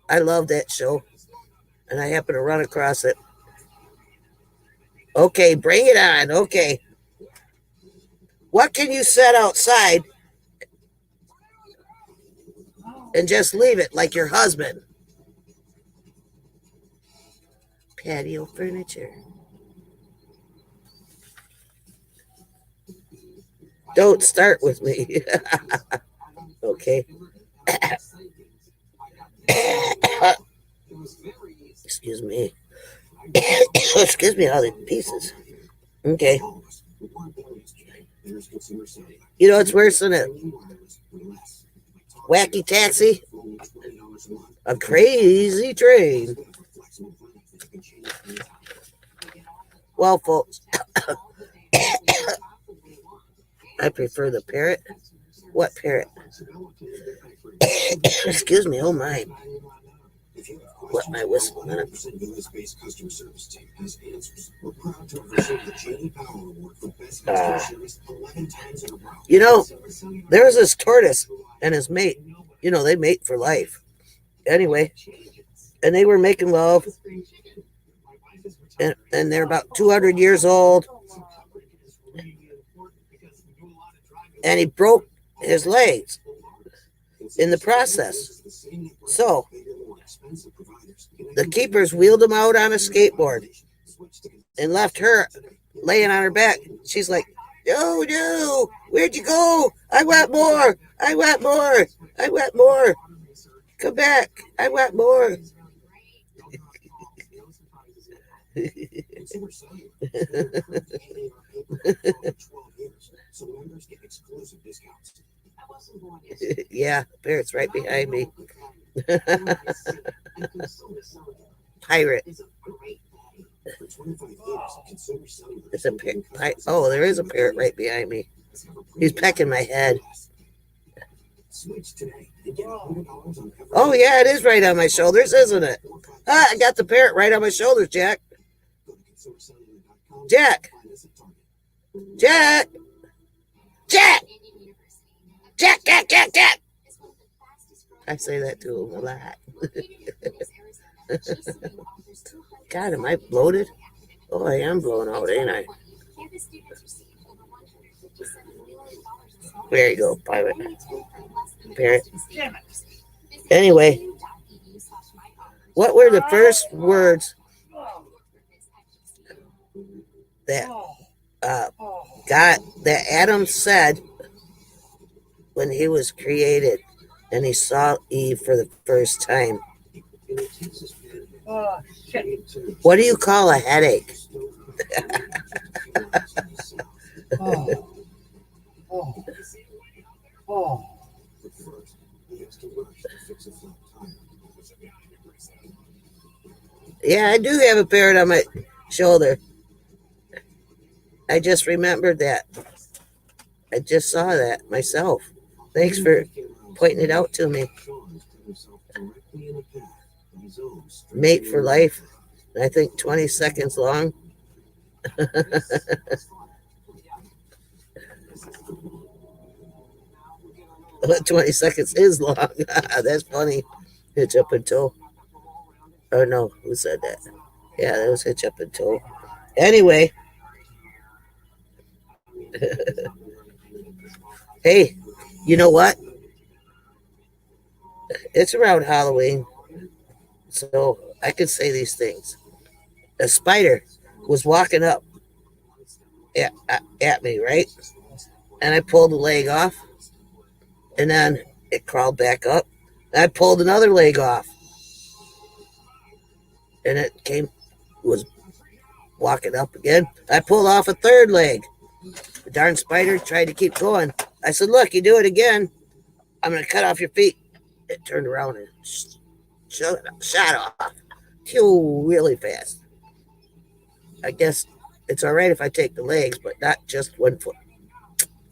I love that show. And I happen to run across it. Okay, bring it on. Okay. What can you set outside and just leave it like your husband? Patio furniture. Don't start with me. Okay. Excuse me. Excuse me, all the pieces. Okay. You know what's worse than a wacky taxi? A crazy train. Well, folks, I prefer the parrot. What parrot? Excuse me, oh my. What my whistle? You know, there was this tortoise and his mate. You know, they mate for life. Anyway, and they were making love. And they're about 200 years old. And he broke his legs in the process. So the keepers wheeled him out on a skateboard and left her laying on her back. She's like, no, where'd you go? I want more. Come back. I want more. Yeah, parrot's right behind me. Pirate. It's a parrot. Oh, there is a parrot right behind me. He's pecking my head. Oh, yeah, it is right on my shoulders, isn't it? Ah, I got the parrot right on my shoulders, Jack. Jack. I say that to him a lot. God, am I bloated? Oh, I am blown out, ain't I? There you go, pirate. Parrot. Anyway, what were the first words that that Adam said when he was created and he saw Eve for the first time? What do you call a headache? Oh. Oh. Oh. Yeah, I do have a parrot on my shoulder. I just remembered that. I just saw that myself. Thanks for pointing it out to me. Mate for life. I think 20 seconds long. 20 seconds is long. That's funny. Hitch up and tow. Oh no, who said that? Yeah, that was hitch up and tow. Anyway. Hey, you know what? It's around Halloween, so I could say these things. A spider was walking up at me, right? And I pulled a leg off, and then it crawled back up. And I pulled another leg off, and it was walking up again. I pulled off a third leg. The darn spider tried to keep going. I said, "Look, you do it again, I'm going to cut off your feet." It turned around and shot off. Phew, really fast. I guess it's all right if I take the legs, but not just one foot.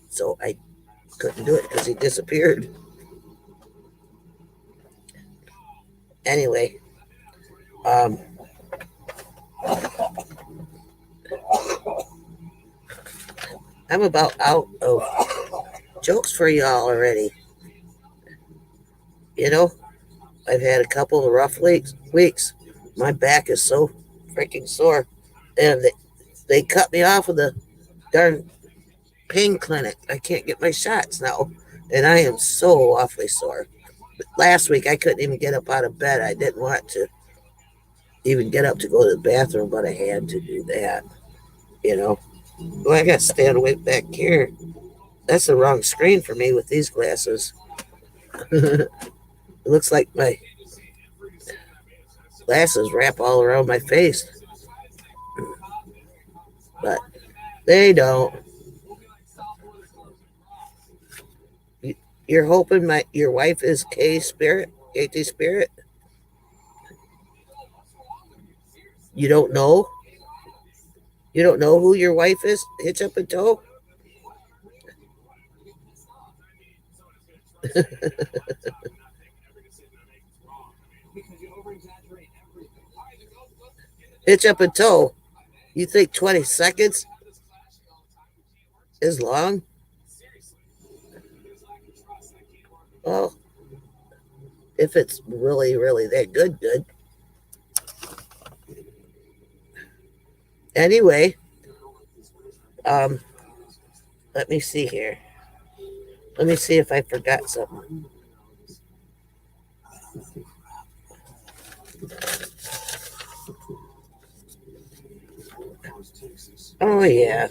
So I couldn't do it because he disappeared. Anyway, I'm about out of jokes for y'all already. You know, I've had a couple of rough weeks. My back is so freaking sore. And they cut me off of the darn pain clinic. I can't get my shots now. And I am so awfully sore. But last week, I couldn't even get up out of bed. I didn't want to even get up to go to the bathroom, but I had to do that. You know, well, I got to stand way back here. That's the wrong screen for me with these glasses. It looks like my glasses wrap all around my face. But they don't. You're hoping your wife is KT Spirit? You don't know? You don't know who your wife is? Hitch up and tow? Hitch up and tow. You think 20 seconds is long? Well, if it's really, really that good. Anyway, let me see here. Let me see if I forgot something. Oh, yeah.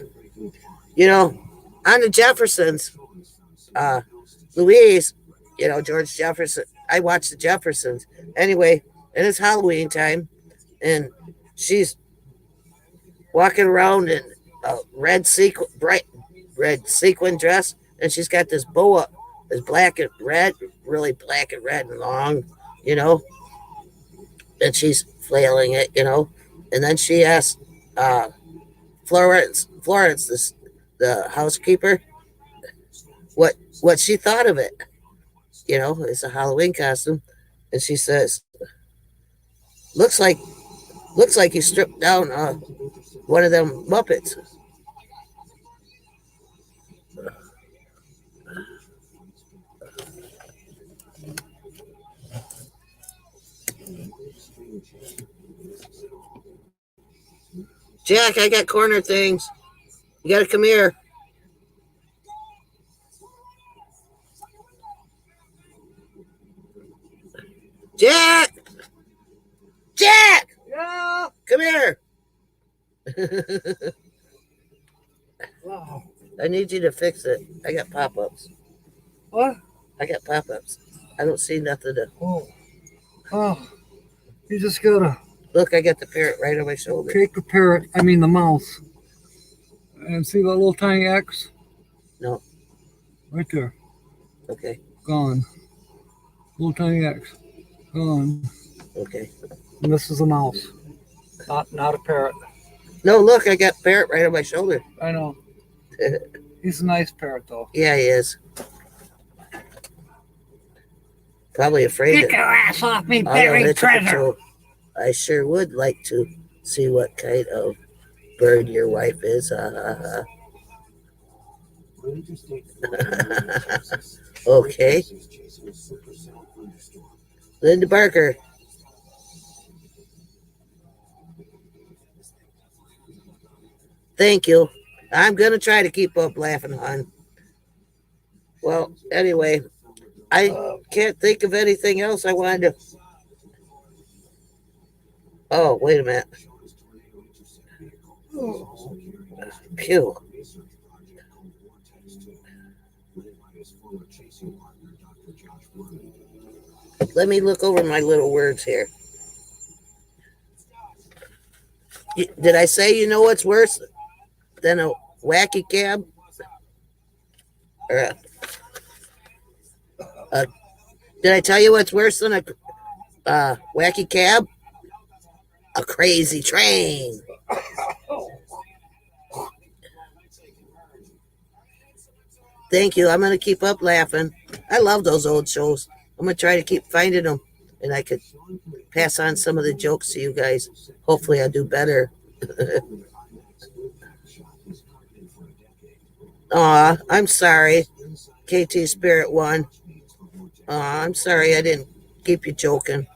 You know, on the Jeffersons, Louise, you know, George Jefferson, I watched the Jeffersons. Anyway, and it's Halloween time, and she's walking around in a bright red sequin dress, and she's got this bow up, this black and red, really black and red and long, you know, and she's flailing it, you know, and then she asked Florence, the housekeeper, what she thought of it. You know, it's a Halloween costume, and she says, "Looks like you stripped down one of them Muppets." Jack, I got corner things. You gotta come here. Jack! Jack! Yeah. Come here. Wow. I need you to fix it. I got pop-ups. What? I got pop-ups. I don't see nothing to... Oh. Oh. You just gotta Look, I got the parrot right on my shoulder. take the parrot, I mean the mouse, and see that little tiny X? No. Right there. Okay. Gone. Little tiny X. Gone. Okay. And this is a mouse. Not a parrot. No, look, I got parrot right on my shoulder. I know. He's a nice parrot though. Yeah, he is. Probably afraid Get your ass off me, I'll buried let you treasure! control. I sure would like to see what kind of bird your wife is. Okay. Linda Barker. Thank you. I'm going to try to keep up laughing, hon. Well, anyway, I can't think of anything else I wanted to... Oh, wait a minute. Phew. Let me look over my little words here. Did I say you know what's worse than a wacky cab? Or did I tell you what's worse than a wacky cab? A crazy train. Thank you. I'm going to keep up laughing. I love those old shows. I'm going to try to keep finding them, and I could pass on some of the jokes to you guys. Hopefully I'll do better. Aw, I'm sorry. KT Spirit 1. Aw, I'm sorry I didn't keep you joking.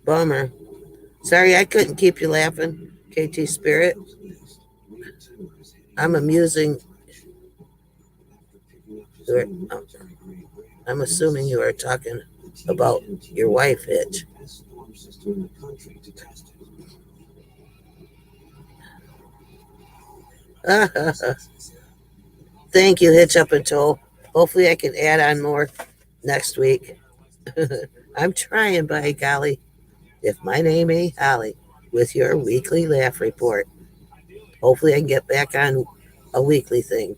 Bummer. Sorry I couldn't keep you laughing, KT Spirit. I'm amusing. I'm assuming you are talking about your wife, Hitch. Thank you, HitchUpAndTow. Hopefully I can add on more next week. I'm trying, by golly. If my name ain't Holly, with your weekly laugh report. Hopefully I can get back on a weekly thing.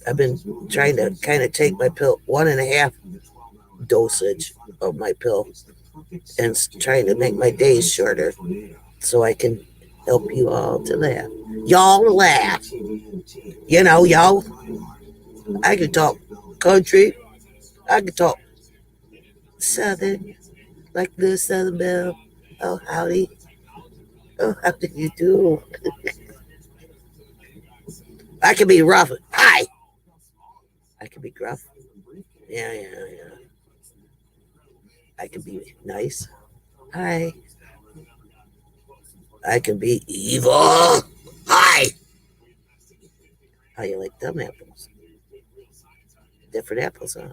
I've been trying to kind of take my pill, 1.5 dosage of my pill, and trying to make my days shorter so I can help you all to laugh. Y'all laugh. You know, y'all. I can talk country. I can talk southern, like the Southern Belle. Oh, howdy. Oh, how do you do? I can be rough. Hi. I can be gruff. Yeah. I can be nice. Hi. I can be evil. Hi. How you like them apples? Different apples, huh?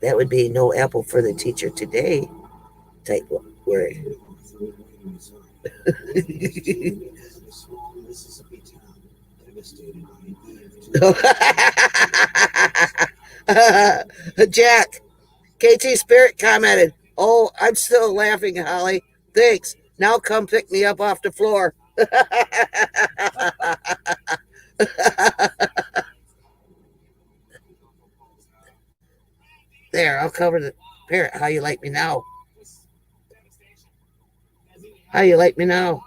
That would be no apple for the teacher today type word. Jack, KT Spirit commented, "Oh, I'm still laughing, Holly. Thanks. Now come pick me up off the floor." There, I'll cover the parrot. How you like me now? How you like me now?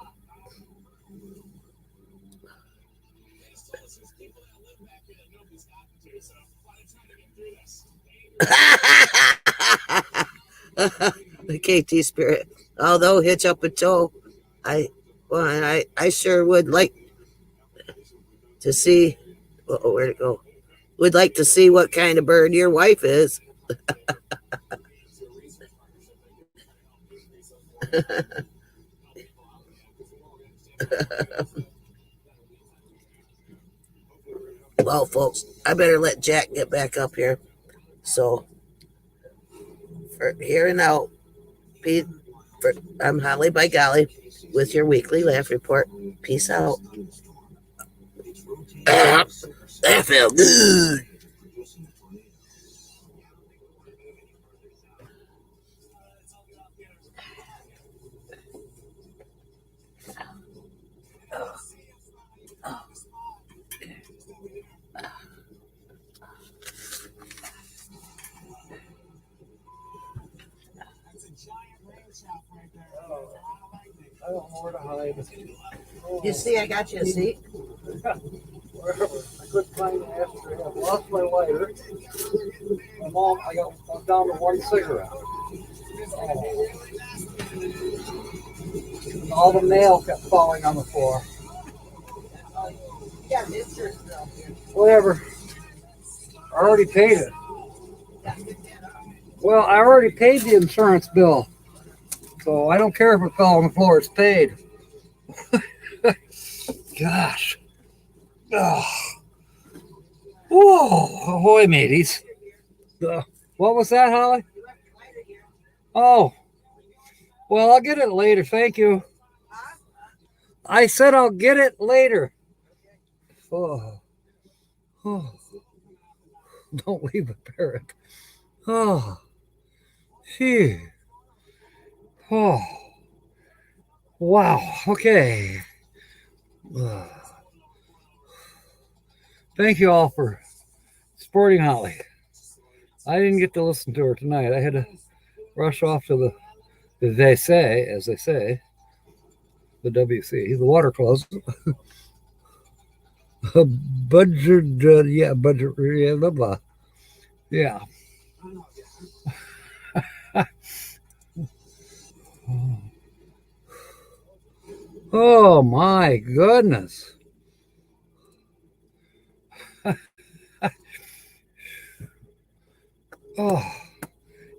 The KT Spirit. Although HitchUpAndTow, I sure would like to see. Where'd it go? Would like to see what kind of bird your wife is. Well, folks, I better let Jack get back up here. So, for here and out, I'm Holly by Golly with your weekly laugh report. Peace out. That felt good. I don't know where to hide. You see, I got you a seat. Wherever. I couldn't find an ashtray. I've lost my lighter. My mom, I'm down to one cigarette. And all the mail kept falling on the floor. Yeah, Mr. Still. Whatever. I already paid it. Well, I already paid the insurance bill. So I don't care if it fell on the floor. It's paid. Gosh. Oh. Whoa. Ahoy, mateys. What was that, Holly? Oh. Well, I'll get it later. Thank you. I said I'll get it later. Oh. Oh. Don't leave a parrot. Oh. Phew. Oh. Wow. Okay. Thank you all for supporting Holly. I didn't get to listen to her tonight. I had to rush off to as they say, the WC, the water closet. Budget, budget, blah, blah. Yeah. Oh my goodness. Oh,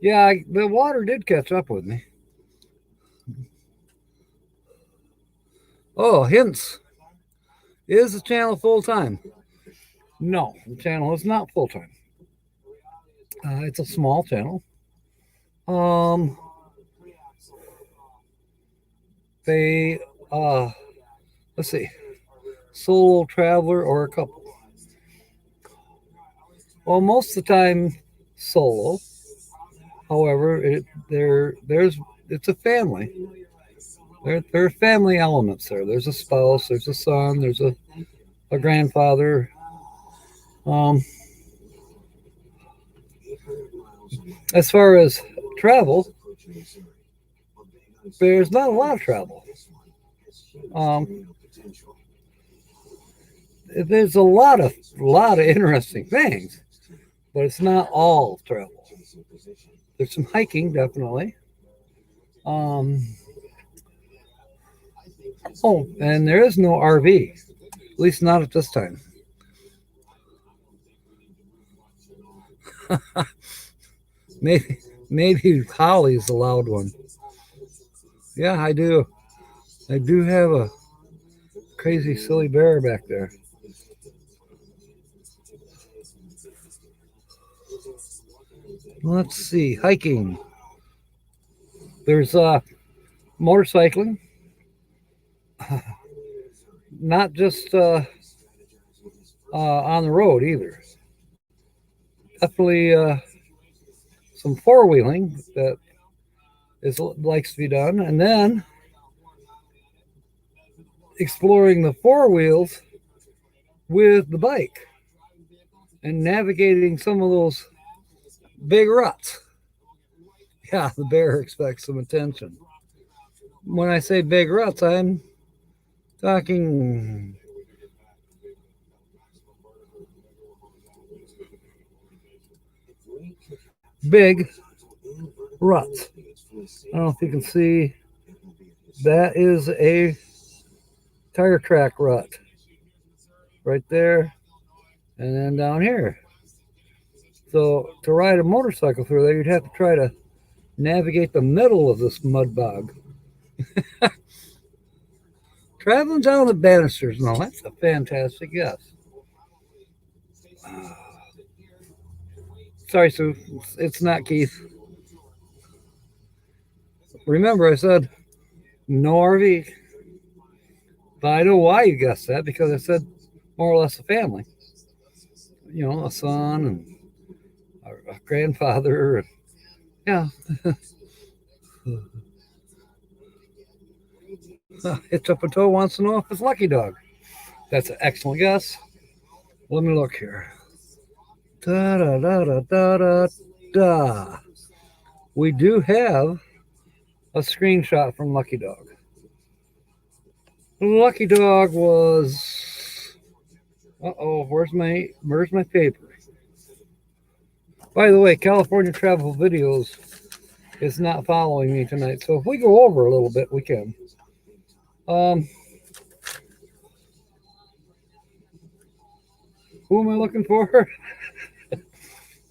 yeah, the water did catch up with me. Oh, hints. Is the channel full time? No, the channel is not full time. It's a small channel. They let's see, solo traveler or a couple. Well, most of the time solo. However, it's a family. There are family elements there. There's a spouse, there's a son, there's a grandfather. As far as travel, there's not a lot of travel. There's a lot of interesting things, but it's not all travel. There's some hiking, definitely. Oh, and there is no RV, at least not at this time. Maybe Holly's the loud one. Yeah, I do. I do have a crazy, silly bear back there. Let's see, hiking. There's motorcycling. Not just on the road either. Definitely some four-wheeling that likes to be done, and then exploring the four wheels with the bike and navigating some of those big ruts. Yeah, the bear expects some attention. When I say big ruts, I'm talking big ruts. I don't know if you can see, that is a tire track rut right there, and then down here. So to ride a motorcycle through there, you'd have to try to navigate the middle of this mud bog. Traveling down the banisters, no, that's a fantastic guess. Sorry, Sue. It's not Keith. Remember, I said no RV. But I know why you guessed that, because I said more or less a family. You know, a son and a grandfather. And, yeah. HitchUpAndTow wants to know if it's Lucky Dog. That's an excellent guess. Let me look here. Da da da da da da da. We do have a screenshot from Lucky Dog. Lucky Dog was. Where's my paper? By the way, California Travel Videos is not following me tonight, so if we go over a little bit, we can. Who am I looking for?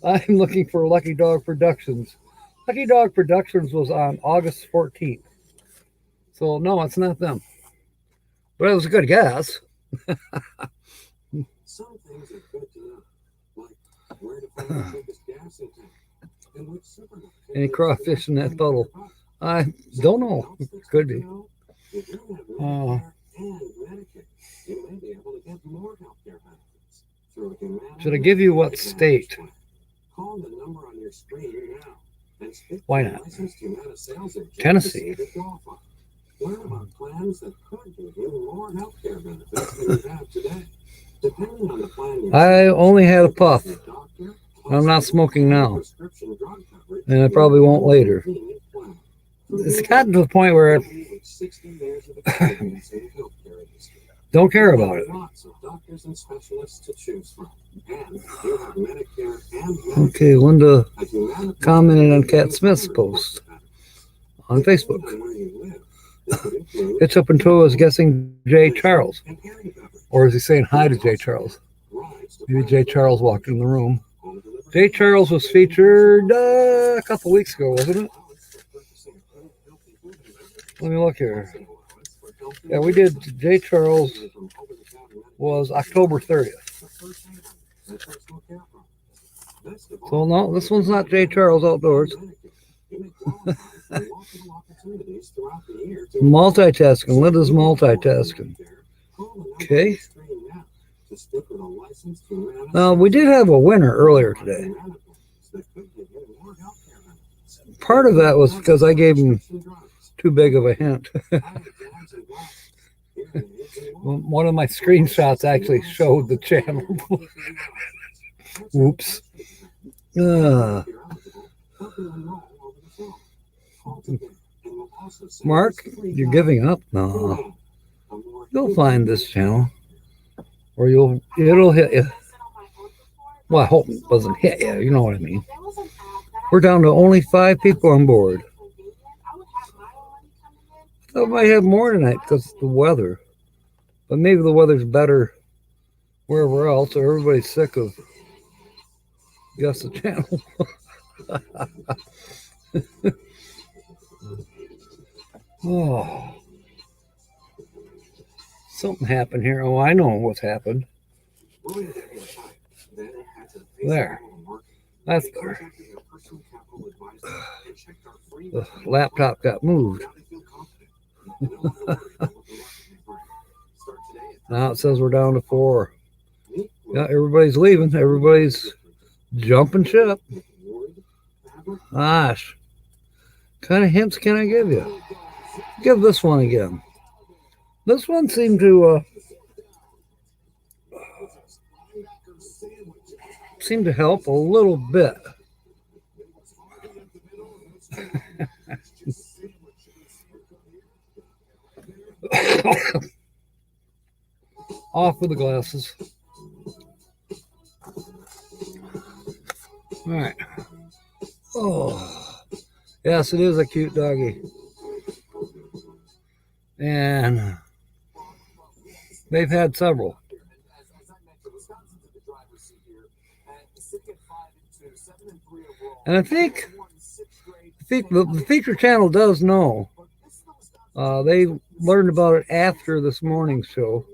I'm looking for Lucky Dog Productions. Lucky Dog Productions was on August 14th. So, no, it's not them. But it was a good guess. Some things are good to know, like where to find the biggest gas in town and which supermarket. Any crawfish in that puddle? I don't know. Could be. If you have Medicare and Medicaid, you may be able to get more healthcare benefits through a Humana. Should I give you what state? Call the number on your screen now and speak Why to a not? licensed Humana sales agent to Tennessee. see if you qualify. Learn about plans that could give you more healthcare benefits than you have today. Depending on the plan you're I only had a puff. your doctor, I'm not smoking now, prescription drug coverage, and I probably won't later. convenient plan. It's gotten to the point where With 60 years of experience in the healthcare industry. don't care about it. Lots of doctors and specialists to choose from. And you have Medicare and Medicaid. Okay, Linda A Humana commented on Cat Smith's post on Facebook. Depending on where you live, this could include HitchUpAndTow is guessing Jay Charles. and hearing coverage. Or is he saying hi to Jay Charles? Rides to Maybe Jay Charles walked in the room. home delivery. Jay Charles was featured a couple weeks ago, wasn't it? Let me look here. Yeah, we did. Jay Charles was October 30th. So no, this one's not Jay Charles Outdoors. Multitasking. Linda's multitasking. Okay. We did have a winner earlier today. Part of that was because I gave him too big of a hint. One of my screenshots actually showed the channel. Oops. Mark, you're giving up? No. You'll find this channel. Or it'll hit you. Well, I hope it doesn't hit you. You know what I mean. We're down to only 5 people on board. I thought we might have more tonight because of the weather. But maybe the weather's better wherever else, or everybody's sick of Guess the Channel. Oh. Something happened here. Oh, I know what's happened. There. That's better. The laptop got moved. Now it says we're down to 4. Yeah, everybody's leaving. Everybody's jumping ship. Gosh. What kind of hints can I give you? Give this one again. This one seemed to help a little bit. Off with the glasses. All right. Oh, yes, it is a cute doggy. And they've had several. And I think the feature channel does know. They learned about it after this morning's show.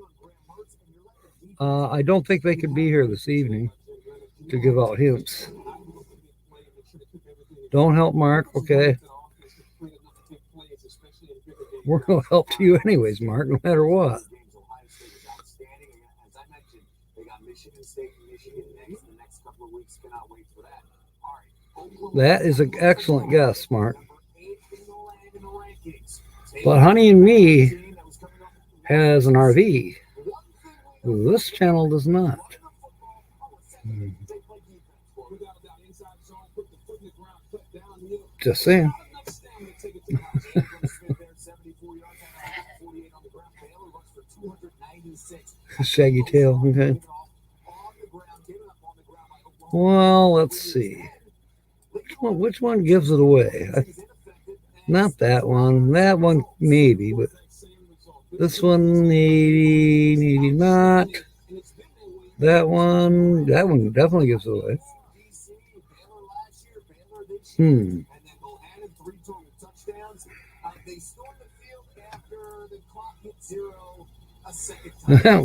I don't think they could be here this evening. to give out hints. Don't help Mark, okay? We're going to help you anyways, Mark, no matter what. That is an excellent guess, Mark. But Honey and Me has an RV. This channel does not. Just saying. Shaggy tail, okay. Well, let's see. Which one gives it away? Not that one. That one maybe, but this one maybe not. That one definitely gives it away.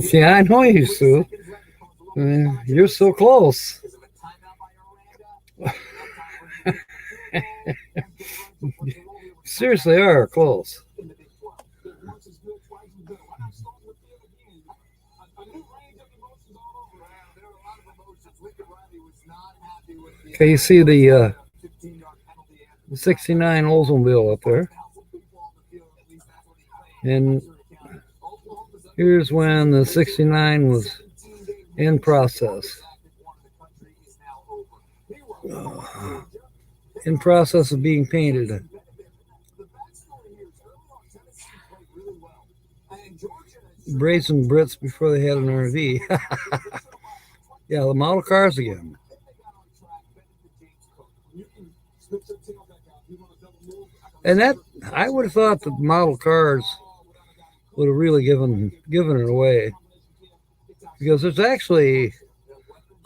See, I know you, Sue. You're so close. Seriously, are close. Okay, you see the 69 Oldsmobile up there. And here's when the 69 was in process. In process of being painted. Brazen Brits before they had an RV. Yeah, the model cars again. And that, I would have thought the model cars would have really given it away, because there's actually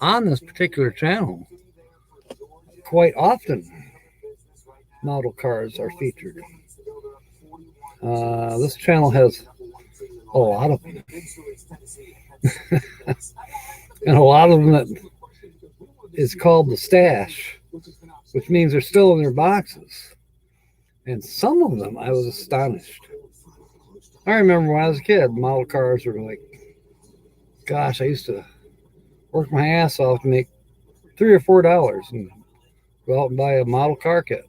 on this particular channel quite often model cars are featured. This channel has a lot of them. And a lot of them that is called the stash, which means they're still in their boxes. And some of them, I was astonished. I remember when I was a kid, model cars were like, gosh, I used to work my ass off to make $3 or $4 and go out and buy a model car kit.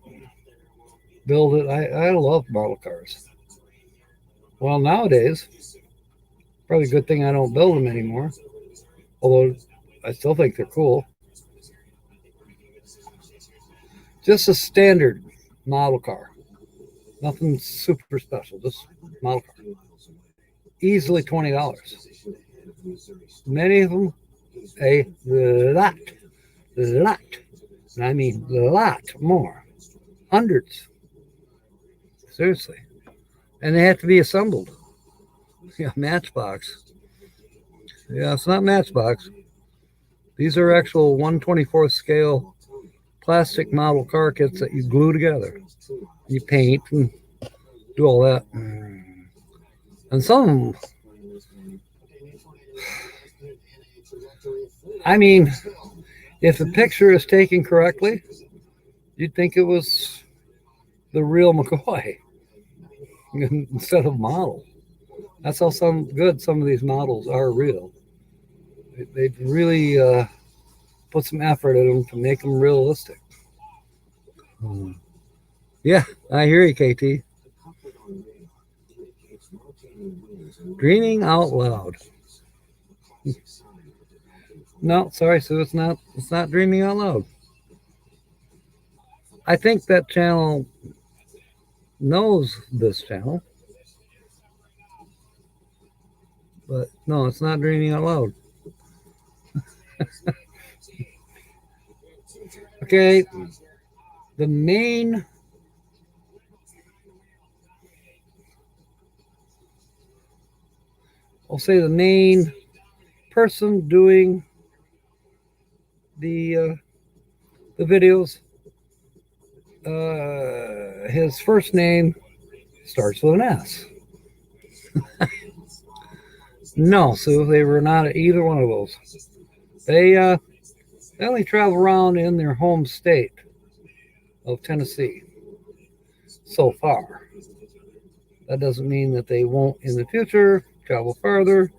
Build it. I love model cars. Well, nowadays, probably a good thing I don't build them anymore. Although I still think they're cool. Just a standard model car. Nothing super special. Just model car. Easily $20. Many of them a lot. And I mean a lot more. Hundreds. Seriously. And they have to be assembled. Yeah, Matchbox. Yeah, it's not Matchbox. These are actual 1/24th scale plastic model car kits that you glue together. You paint and do all that. And some of them, I mean, if the picture is taken correctly, you'd think it was the real McCoy instead of model. That's how some of these models are real. They've really put some effort in them to make them realistic. Yeah, I hear you, KT. Dreaming out loud. No, sorry, Sue, it's not dreaming out loud. I think that channel knows this channel. But no, it's not dreaming out loud. Okay, the main I'll say the main person doing the videos, his first name starts with an S. No, so they were not either one of those. They They only travel around in their home state of Tennessee so far. That doesn't mean that they won't in the future travel farther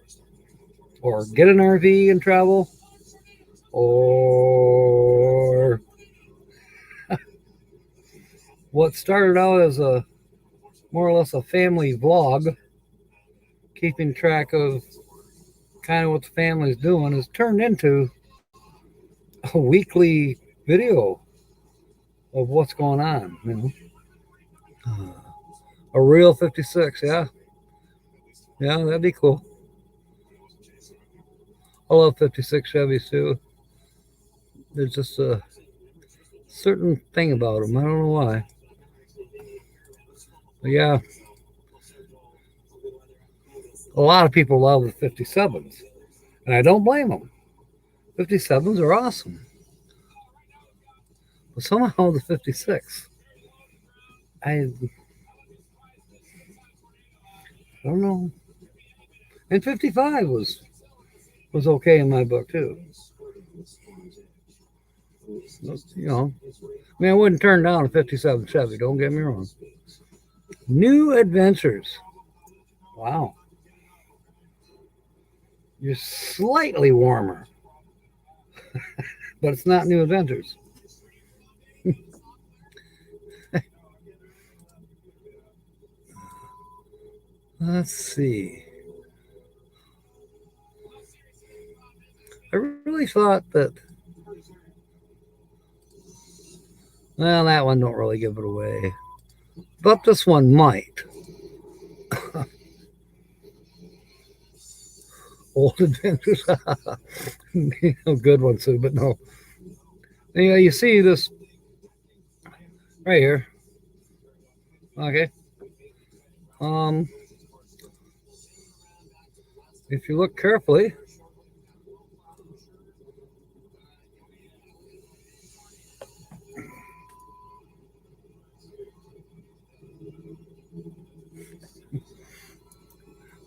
or get an RV and travel, or what started out as a more or less a family vlog, keeping track of kind of what the family's doing, has turned into a weekly video of what's going on, you know. A real 56, yeah. Yeah, that'd be cool. I love 56 Chevys too. There's just a certain thing about them. I don't know why. But yeah, a lot of people love the 57s, and I don't blame them. 57s are awesome. But somehow the 56, I don't know. And 55 was okay in my book too. You know, I mean, I wouldn't turn down a 57 Chevy, don't get me wrong. New Adventures. Wow. You're slightly warmer, but it's not New Adventures. Let's see. I really thought that, well, that one don't really give it away, but this one might. Old Adventures. No good one too, but no. Yeah, you see this right here. Okay. If you look carefully,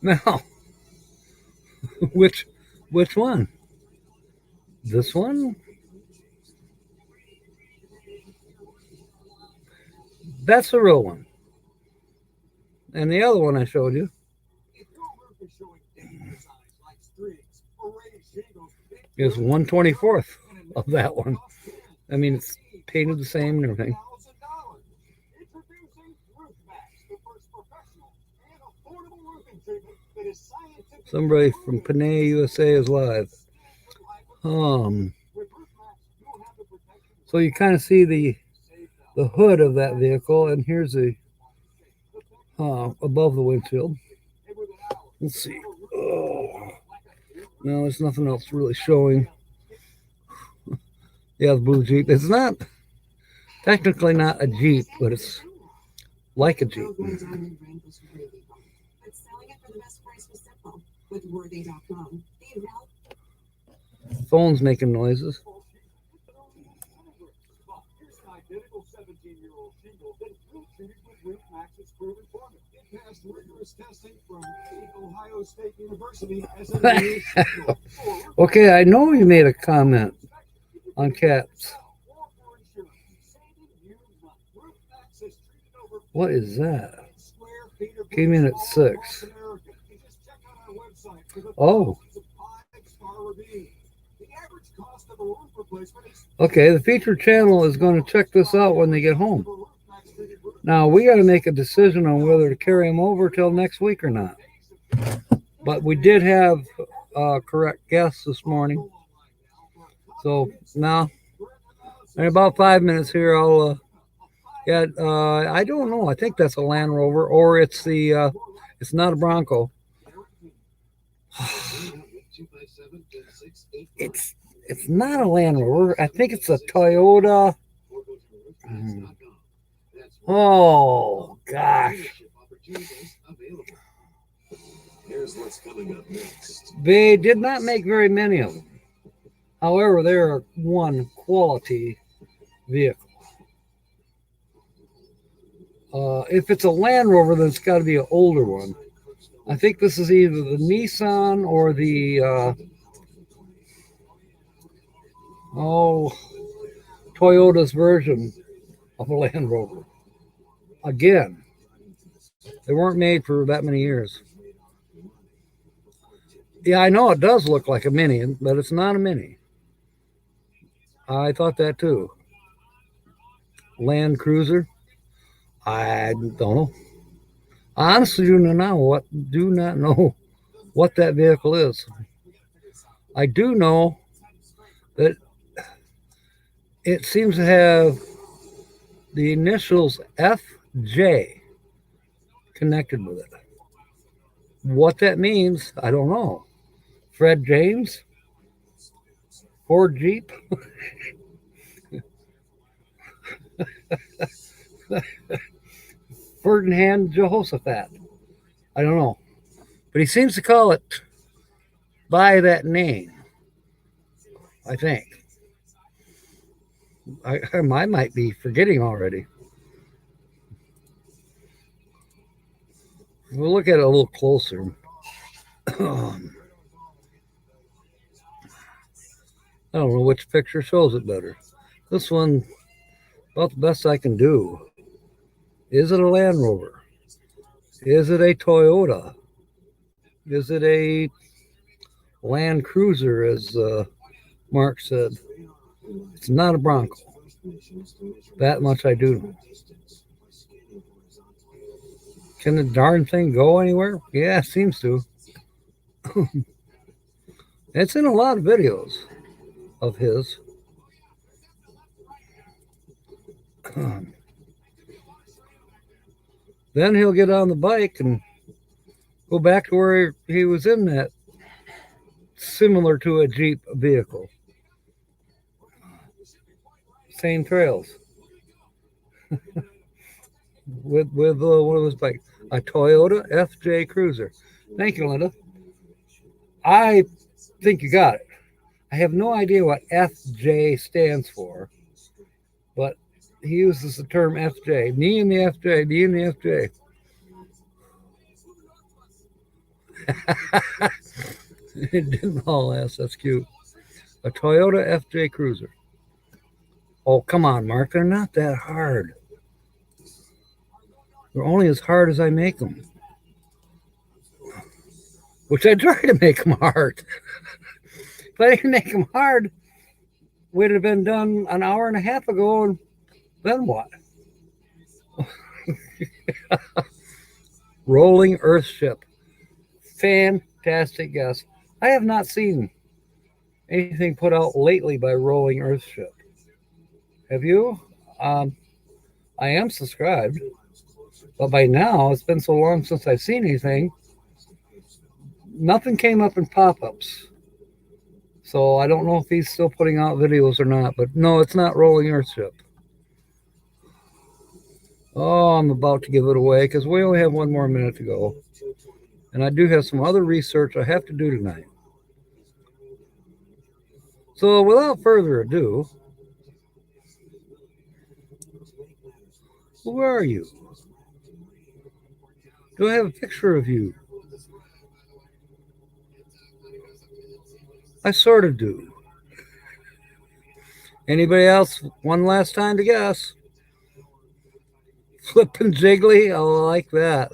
now, which one? This one? That's the real one. And the other one I showed you is 1/24th of that one. I mean, it's painted the same and everything. Somebody from Panay, USA is live. So you kind of see the hood of that vehicle, and here's the above the windshield. Let's see. Oh. No, there's nothing else really showing. Yeah, the blue Jeep. It's not technically not a Jeep, but it's like a Jeep. Phone's making noises. Okay, I know you made a comment on cats. What is that? Came in at 6. Oh. Okay, the featured channel is going to check this out when they get home. Now, we got to make a decision on whether to carry them over till next week or not. But we did have correct guests this morning. So now, in about 5 minutes here, I'll, I don't know. I think that's a Land Rover, or it's the, it's not a Bronco. It's not a Land Rover. I think it's a Toyota. Oh, gosh. Here's what's coming up next. They did not make very many of them. However, they're one quality vehicle. If it's a Land Rover, then it's got to be an older one. I think this is either the Nissan or the Oh, Toyota's version of a Land Rover. Again, they weren't made for that many years. Yeah, I know it does look like a Mini, but it's not a Mini. I thought that too. Land Cruiser. I don't know. I honestly do not know what that vehicle is. I do know that it seems to have the initials FJ connected with it. What that means, I don't know. Fred James? Ford Jeep? Ferdinand Jehoshaphat? I don't know. But he seems to call it by that name, I think. I might be forgetting already. We'll look at it a little closer. I don't know which picture shows it better. This one, about the best I can do. Is it a Land Rover? Is it a Toyota? Is it a Land Cruiser, as Mark said? It's not a Bronco. That much I do know. Can the darn thing go anywhere? Yeah, it seems to. It's in a lot of videos of his. Then he'll get on the bike and go back to where he was in that similar to a Jeep vehicle. Same trails. with one of his bikes. A Toyota FJ Cruiser. Thank you, Linda. I think you got it. I have no idea what FJ stands for, but he uses the term FJ. Me and the FJ, me and the FJ. It didn't all ask. That's cute. A Toyota FJ Cruiser. Oh, come on, Mark. They're not that hard. They're only as hard as I make them. Which I try to make them hard. If I didn't make them hard, we'd have been done an hour and a half ago, and then what? Rolling Earth Ship. Fantastic guess. I have not seen anything put out lately by Rolling Earth Ship. Have you? I am subscribed. But by now, it's been so long since I've seen anything. Nothing came up in pop-ups. So I don't know if he's still putting out videos or not. But no, it's not Rolling Earth Ship. Oh, I'm about to give it away because we only have 1 more minute to go. And I do have some other research I have to do tonight. So without further ado, who are you? Do I have a picture of you? I sort of do. Anybody else? One last time to guess. Flippin' Jiggly? I like that.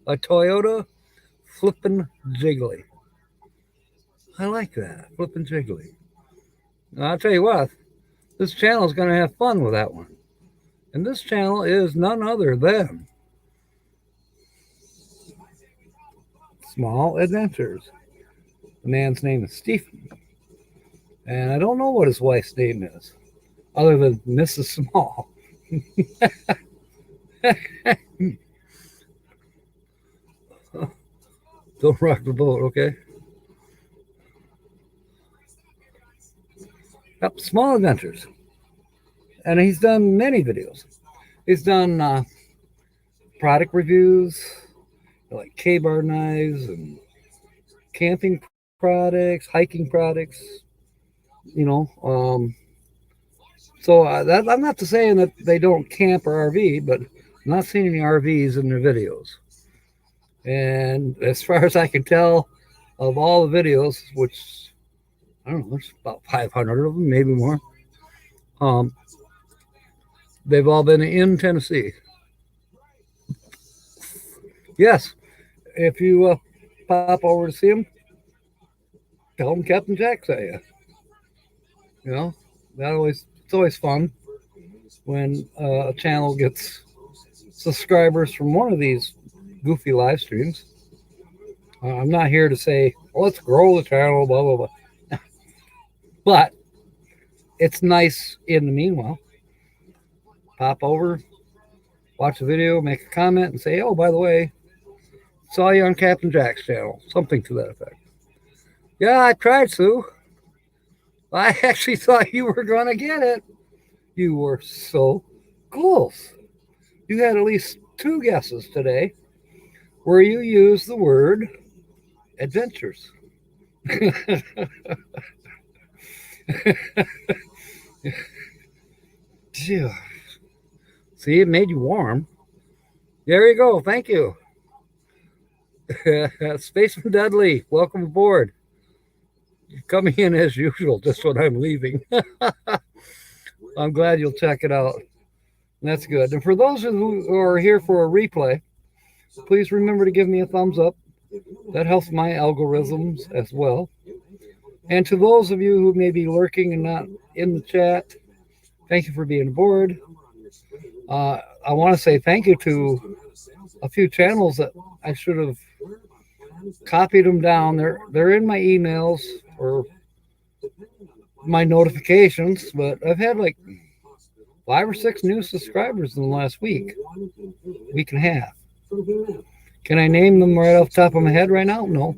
A Toyota Flippin' Jiggly. I like that. Flippin' Jiggly. Now, I'll tell you what. This channel is going to have fun with that one. And this channel is none other than Small Adventures. The man's name is Stephen. And I don't know what his wife's name is, other than Mrs. Small. Don't rock the boat, okay? Yep, Small Adventures. And he's done many videos. He's done product reviews, like K-bar knives and camping products, hiking products, you know. So that, I'm not saying that they don't camp or RV, but I'm not seeing any RVs in their videos. And as far as I can tell, of all the videos, which I don't know, there's about 500 of them, maybe more. They've all been in Tennessee. Yes, if you pop over to see them, tell them Captain Jack sent you. You know, it's always fun when a channel gets subscribers from one of these goofy live streams. I'm not here to say, let's grow the channel, blah, blah, blah. But it's nice in the meanwhile. Pop over, watch the video, make a comment, and say, oh, by the way, saw you on Captain Jack's channel. Something to that effect. Yeah, I tried, Sue. I actually thought you were going to get it. You were so close. You had at least 2 guesses today where you used the word adventures. See, it made you warm. There you go. Thank you. Spaceman Dudley, welcome aboard. You're coming in as usual, just when I'm leaving. I'm glad you'll check it out. That's good. And for those who are here for a replay, please remember to give me a thumbs up. That helps my algorithms as well. And to those of you who may be lurking and not in the chat, thank you for being aboard. I want to say thank you to a few channels that I should have copied them down. They're in my emails or my notifications, but I've had like 5 or 6 new subscribers in the last week and a half. Can I name them right off the top of my head right now? No.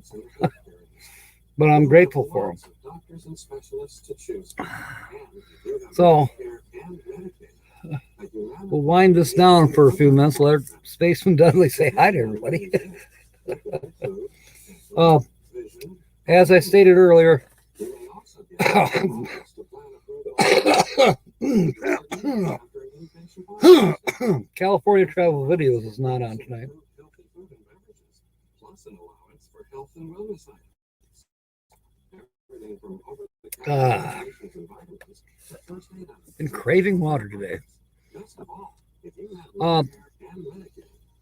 But I'm grateful for them. So we'll wind this down for a few minutes. Let Spaceman Dudley say hi to everybody. As I stated earlier, California Travel Videos is not on tonight. Been craving water today.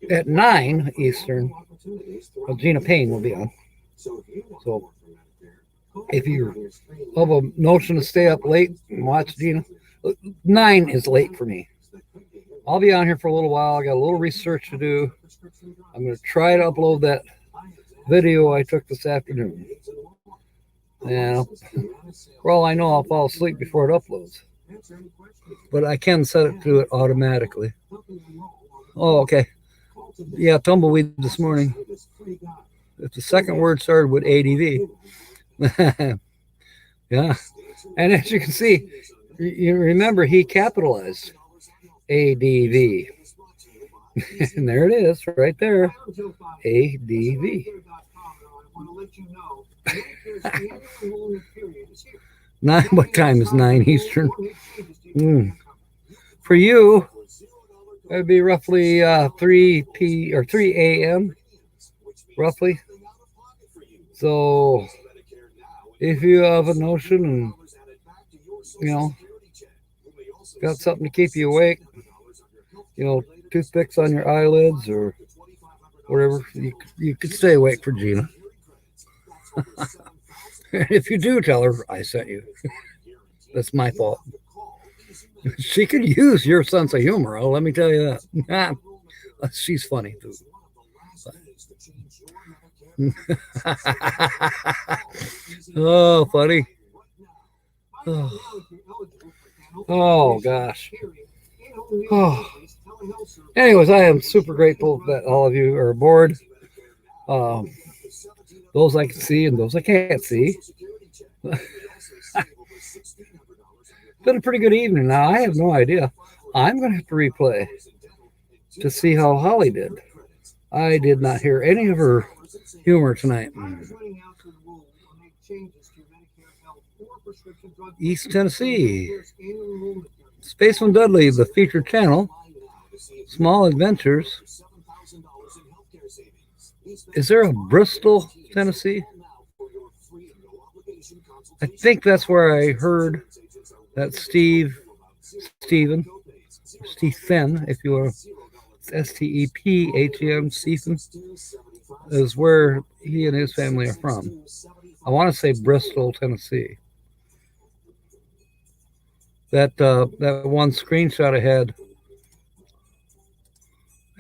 At 9 Eastern, Gina Payne will be on. So if you're of a notion to stay up late and watch Gina, 9 is late for me. I'll be on here for a little while. I got a little research to do. I'm going to try to upload that video I took this afternoon. And for all I know, I'll fall asleep before it uploads. But I can set it to it automatically. Oh, okay. Yeah, Tumbleweed this morning. If the second word started with ADV. Yeah. And as you can see, you remember he capitalized ADV. And there it is, right there. ADV. What time is 9 Eastern? For you, it'd be roughly 3 a.m. roughly. So if you have a notion and got something to keep you awake, toothpicks on your eyelids or whatever, you could stay awake for Gina. If you do, tell her I sent you. That's my fault. She could use your sense of humor. Let me tell you that. She's funny too. Oh, funny. Oh gosh. Oh. Anyways, I am super grateful that all of you are aboard. Those I can see and those I can't see. Been a pretty good evening. Now, I have no idea. I'm going to have to replay to see how Holly did. I did not hear any of her humor tonight. East Tennessee. Spaceman Dudley, the featured channel. Small Adventures. Is there a Bristol, Tennessee? I think that's where I heard that Stephen, if you will, Stephen, Stephen, is where he and his family are from. I want to say Bristol, Tennessee. That one screenshot I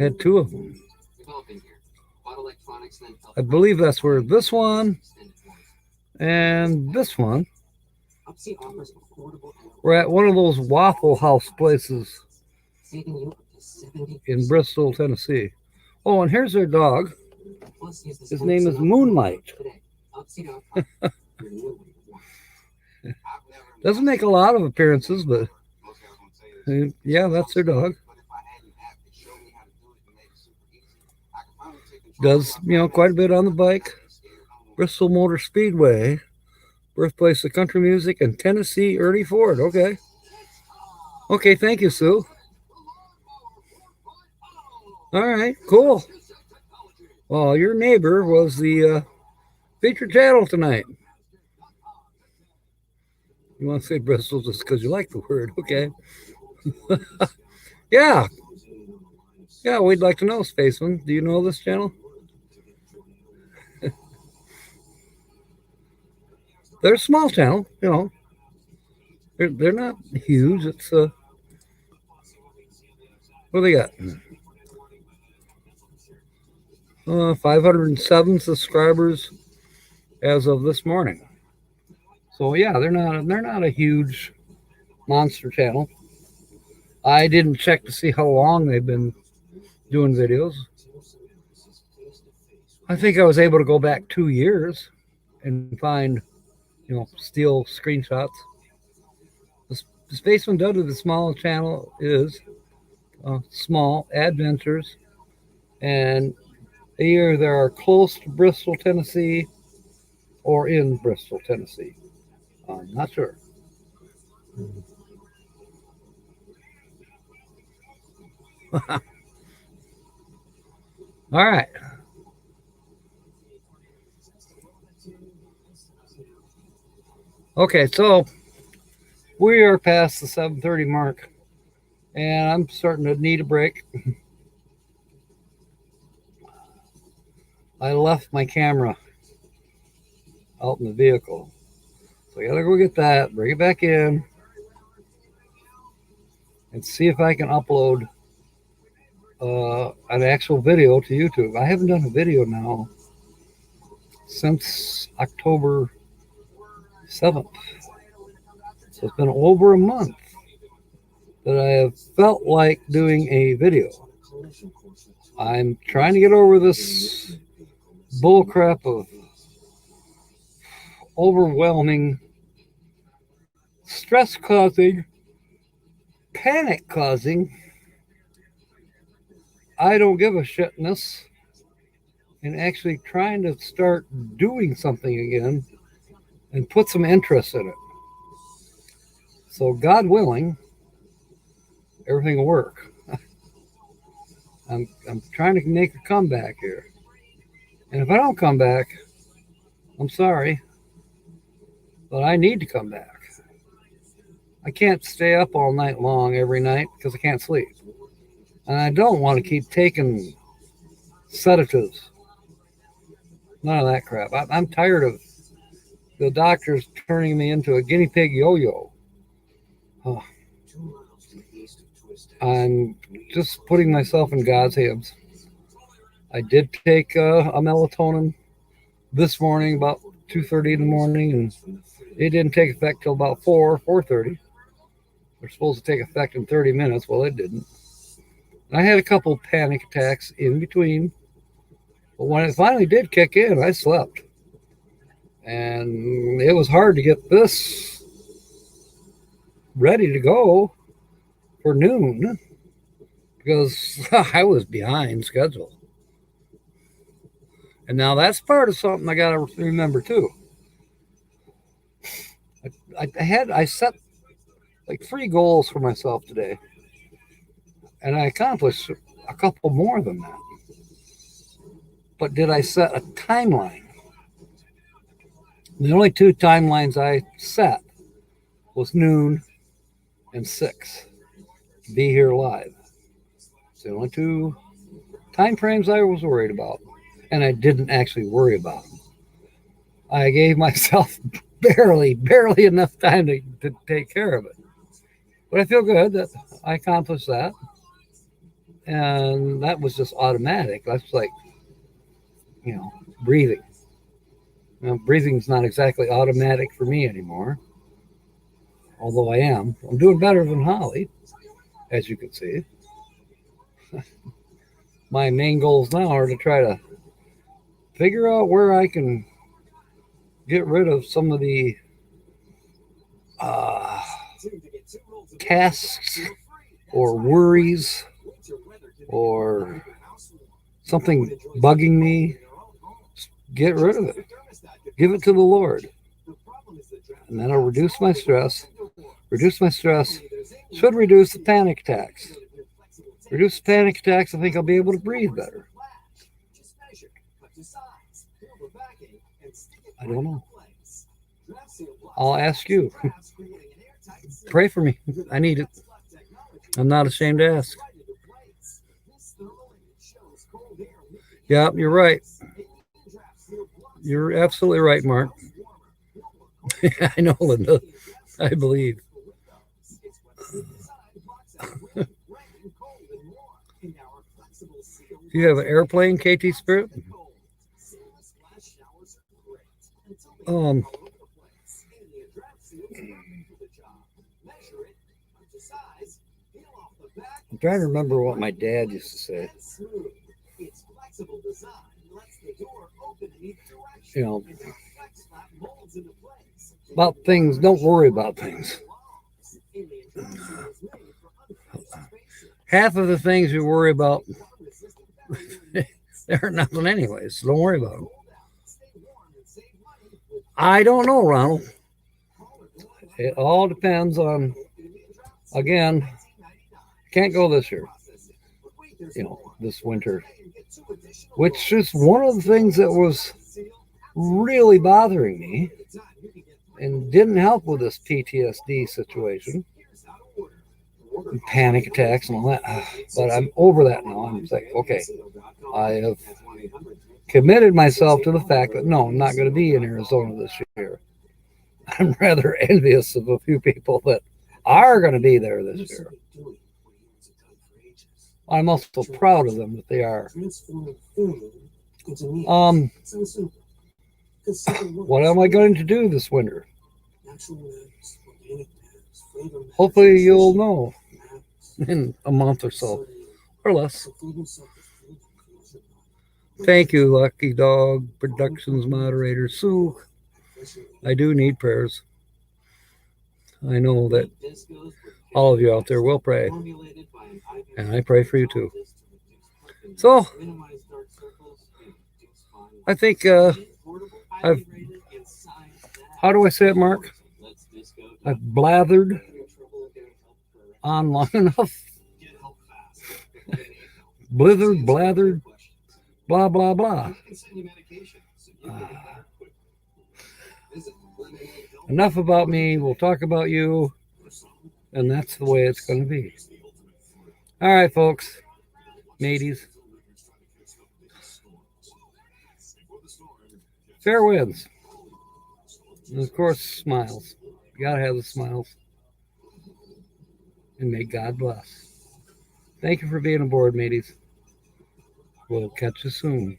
had two of them. I believe that's where this one and this one were at one of those Waffle House places in Bristol, Tennessee. Oh, and here's their dog. His name is Moonlight. Doesn't make a lot of appearances, but yeah, that's their dog. Does, quite a bit on the bike. Bristol Motor Speedway, birthplace of country music, and Tennessee Ernie Ford. Okay. Okay, thank you, Sue. All right, cool. Well, your neighbor was the featured channel tonight. You want to say Bristol just because you like the word, okay? Yeah. Yeah, we'd like to know, Spaceman. Do you know this channel? They're a small channel, They're not huge. It's what do they got? 507 subscribers as of this morning. So yeah, they're not a huge monster channel. I didn't check to see how long they've been doing videos. I think I was able to go back 2 years and find, steal screenshots. The Spaceman Dud of the small channel is small adventures, and either they are close to Bristol, Tennessee, or in Bristol, Tennessee. I'm not sure. All right. Okay, so we are past the 7:30 mark, and I'm starting to need a break. I left my camera out in the vehicle, so I gotta go get that, bring it back in, and see if I can upload an actual video to YouTube. I haven't done a video now since October 7th. So it's been over a month that I have felt like doing a video. I'm trying to get over this bullcrap of overwhelming, stress-causing, panic-causing, I don't give a shitness, and actually trying to start doing something again and put some interest in it. So God willing, everything will work. I'm trying to make a comeback here. And if I don't come back, I'm sorry, but I need to come back. I can't stay up all night long every night because I can't sleep. And I don't want to keep taking sedatives. None of that crap. I'm tired of the doctors turning me into a guinea pig yo-yo. Oh. I'm just putting myself in God's hands. I did take a melatonin this morning about 2:30 in the morning, and it didn't take effect till about 4:30. They're supposed to take effect in 30 minutes. Well, it didn't. I had a couple panic attacks in between, but when it finally did kick in, I slept. And it was hard to get this ready to go for noon because I was behind schedule. And now that's part of something I got to remember too. I set like 3 goals for myself today, and I accomplished a couple more than that. But did I set a timeline? The only two timelines I set was noon and 6 to be here live. It's the only two time frames I was worried about, and I didn't actually worry about them. I gave myself barely enough time to take care of it. But I feel good that I accomplished that. And that was just automatic. That's like, breathing. Breathing's not exactly automatic for me anymore. Although I am. I'm doing better than Holly, as you can see. My main goals now are to try to figure out where I can get rid of some of the tasks or worries or something bugging me. Get rid of it. Give it to the Lord. And that'll reduce my stress. Reduce my stress should reduce the panic attacks. Reduce the panic attacks, I think I'll be able to breathe better. I don't know. I'll ask you. Pray for me. I need it. I'm not ashamed to ask. Yeah, you're right. You're absolutely right, Mark. I know, Linda. I believe. Do you have an airplane, KT Spirit? I'm trying to remember what my dad used to say. About things, don't worry about things. Half of the things you worry about, they're nothing anyways, so don't worry about them. I don't know, Ronald. It all depends on, again, can't go this year, this winter, which is one of the things that was really bothering me and didn't help with this PTSD situation, and panic attacks and all that. But I'm over that now. I'm like, okay, I have committed myself to the fact that no, I'm not going to be in Arizona this year. I'm rather envious of a few people that are going to be there this year. I'm also proud of them that they are. What am I going to do this winter? Hopefully you'll know in a month or so, or less. Thank you, Lucky Dog Productions moderator Sue. I do need prayers. I know that all of you out there will pray, and I pray for you too. So, I think how do I say it, Mark? I've blathered on long enough. Blathered, blah, blah, blah. Enough about me. We'll talk about you. And that's the way it's going to be. All right, folks. Mateys. Fair winds. And of course, smiles. You got to have the smiles. And may God bless. Thank you for being aboard, mateys. We'll catch you soon.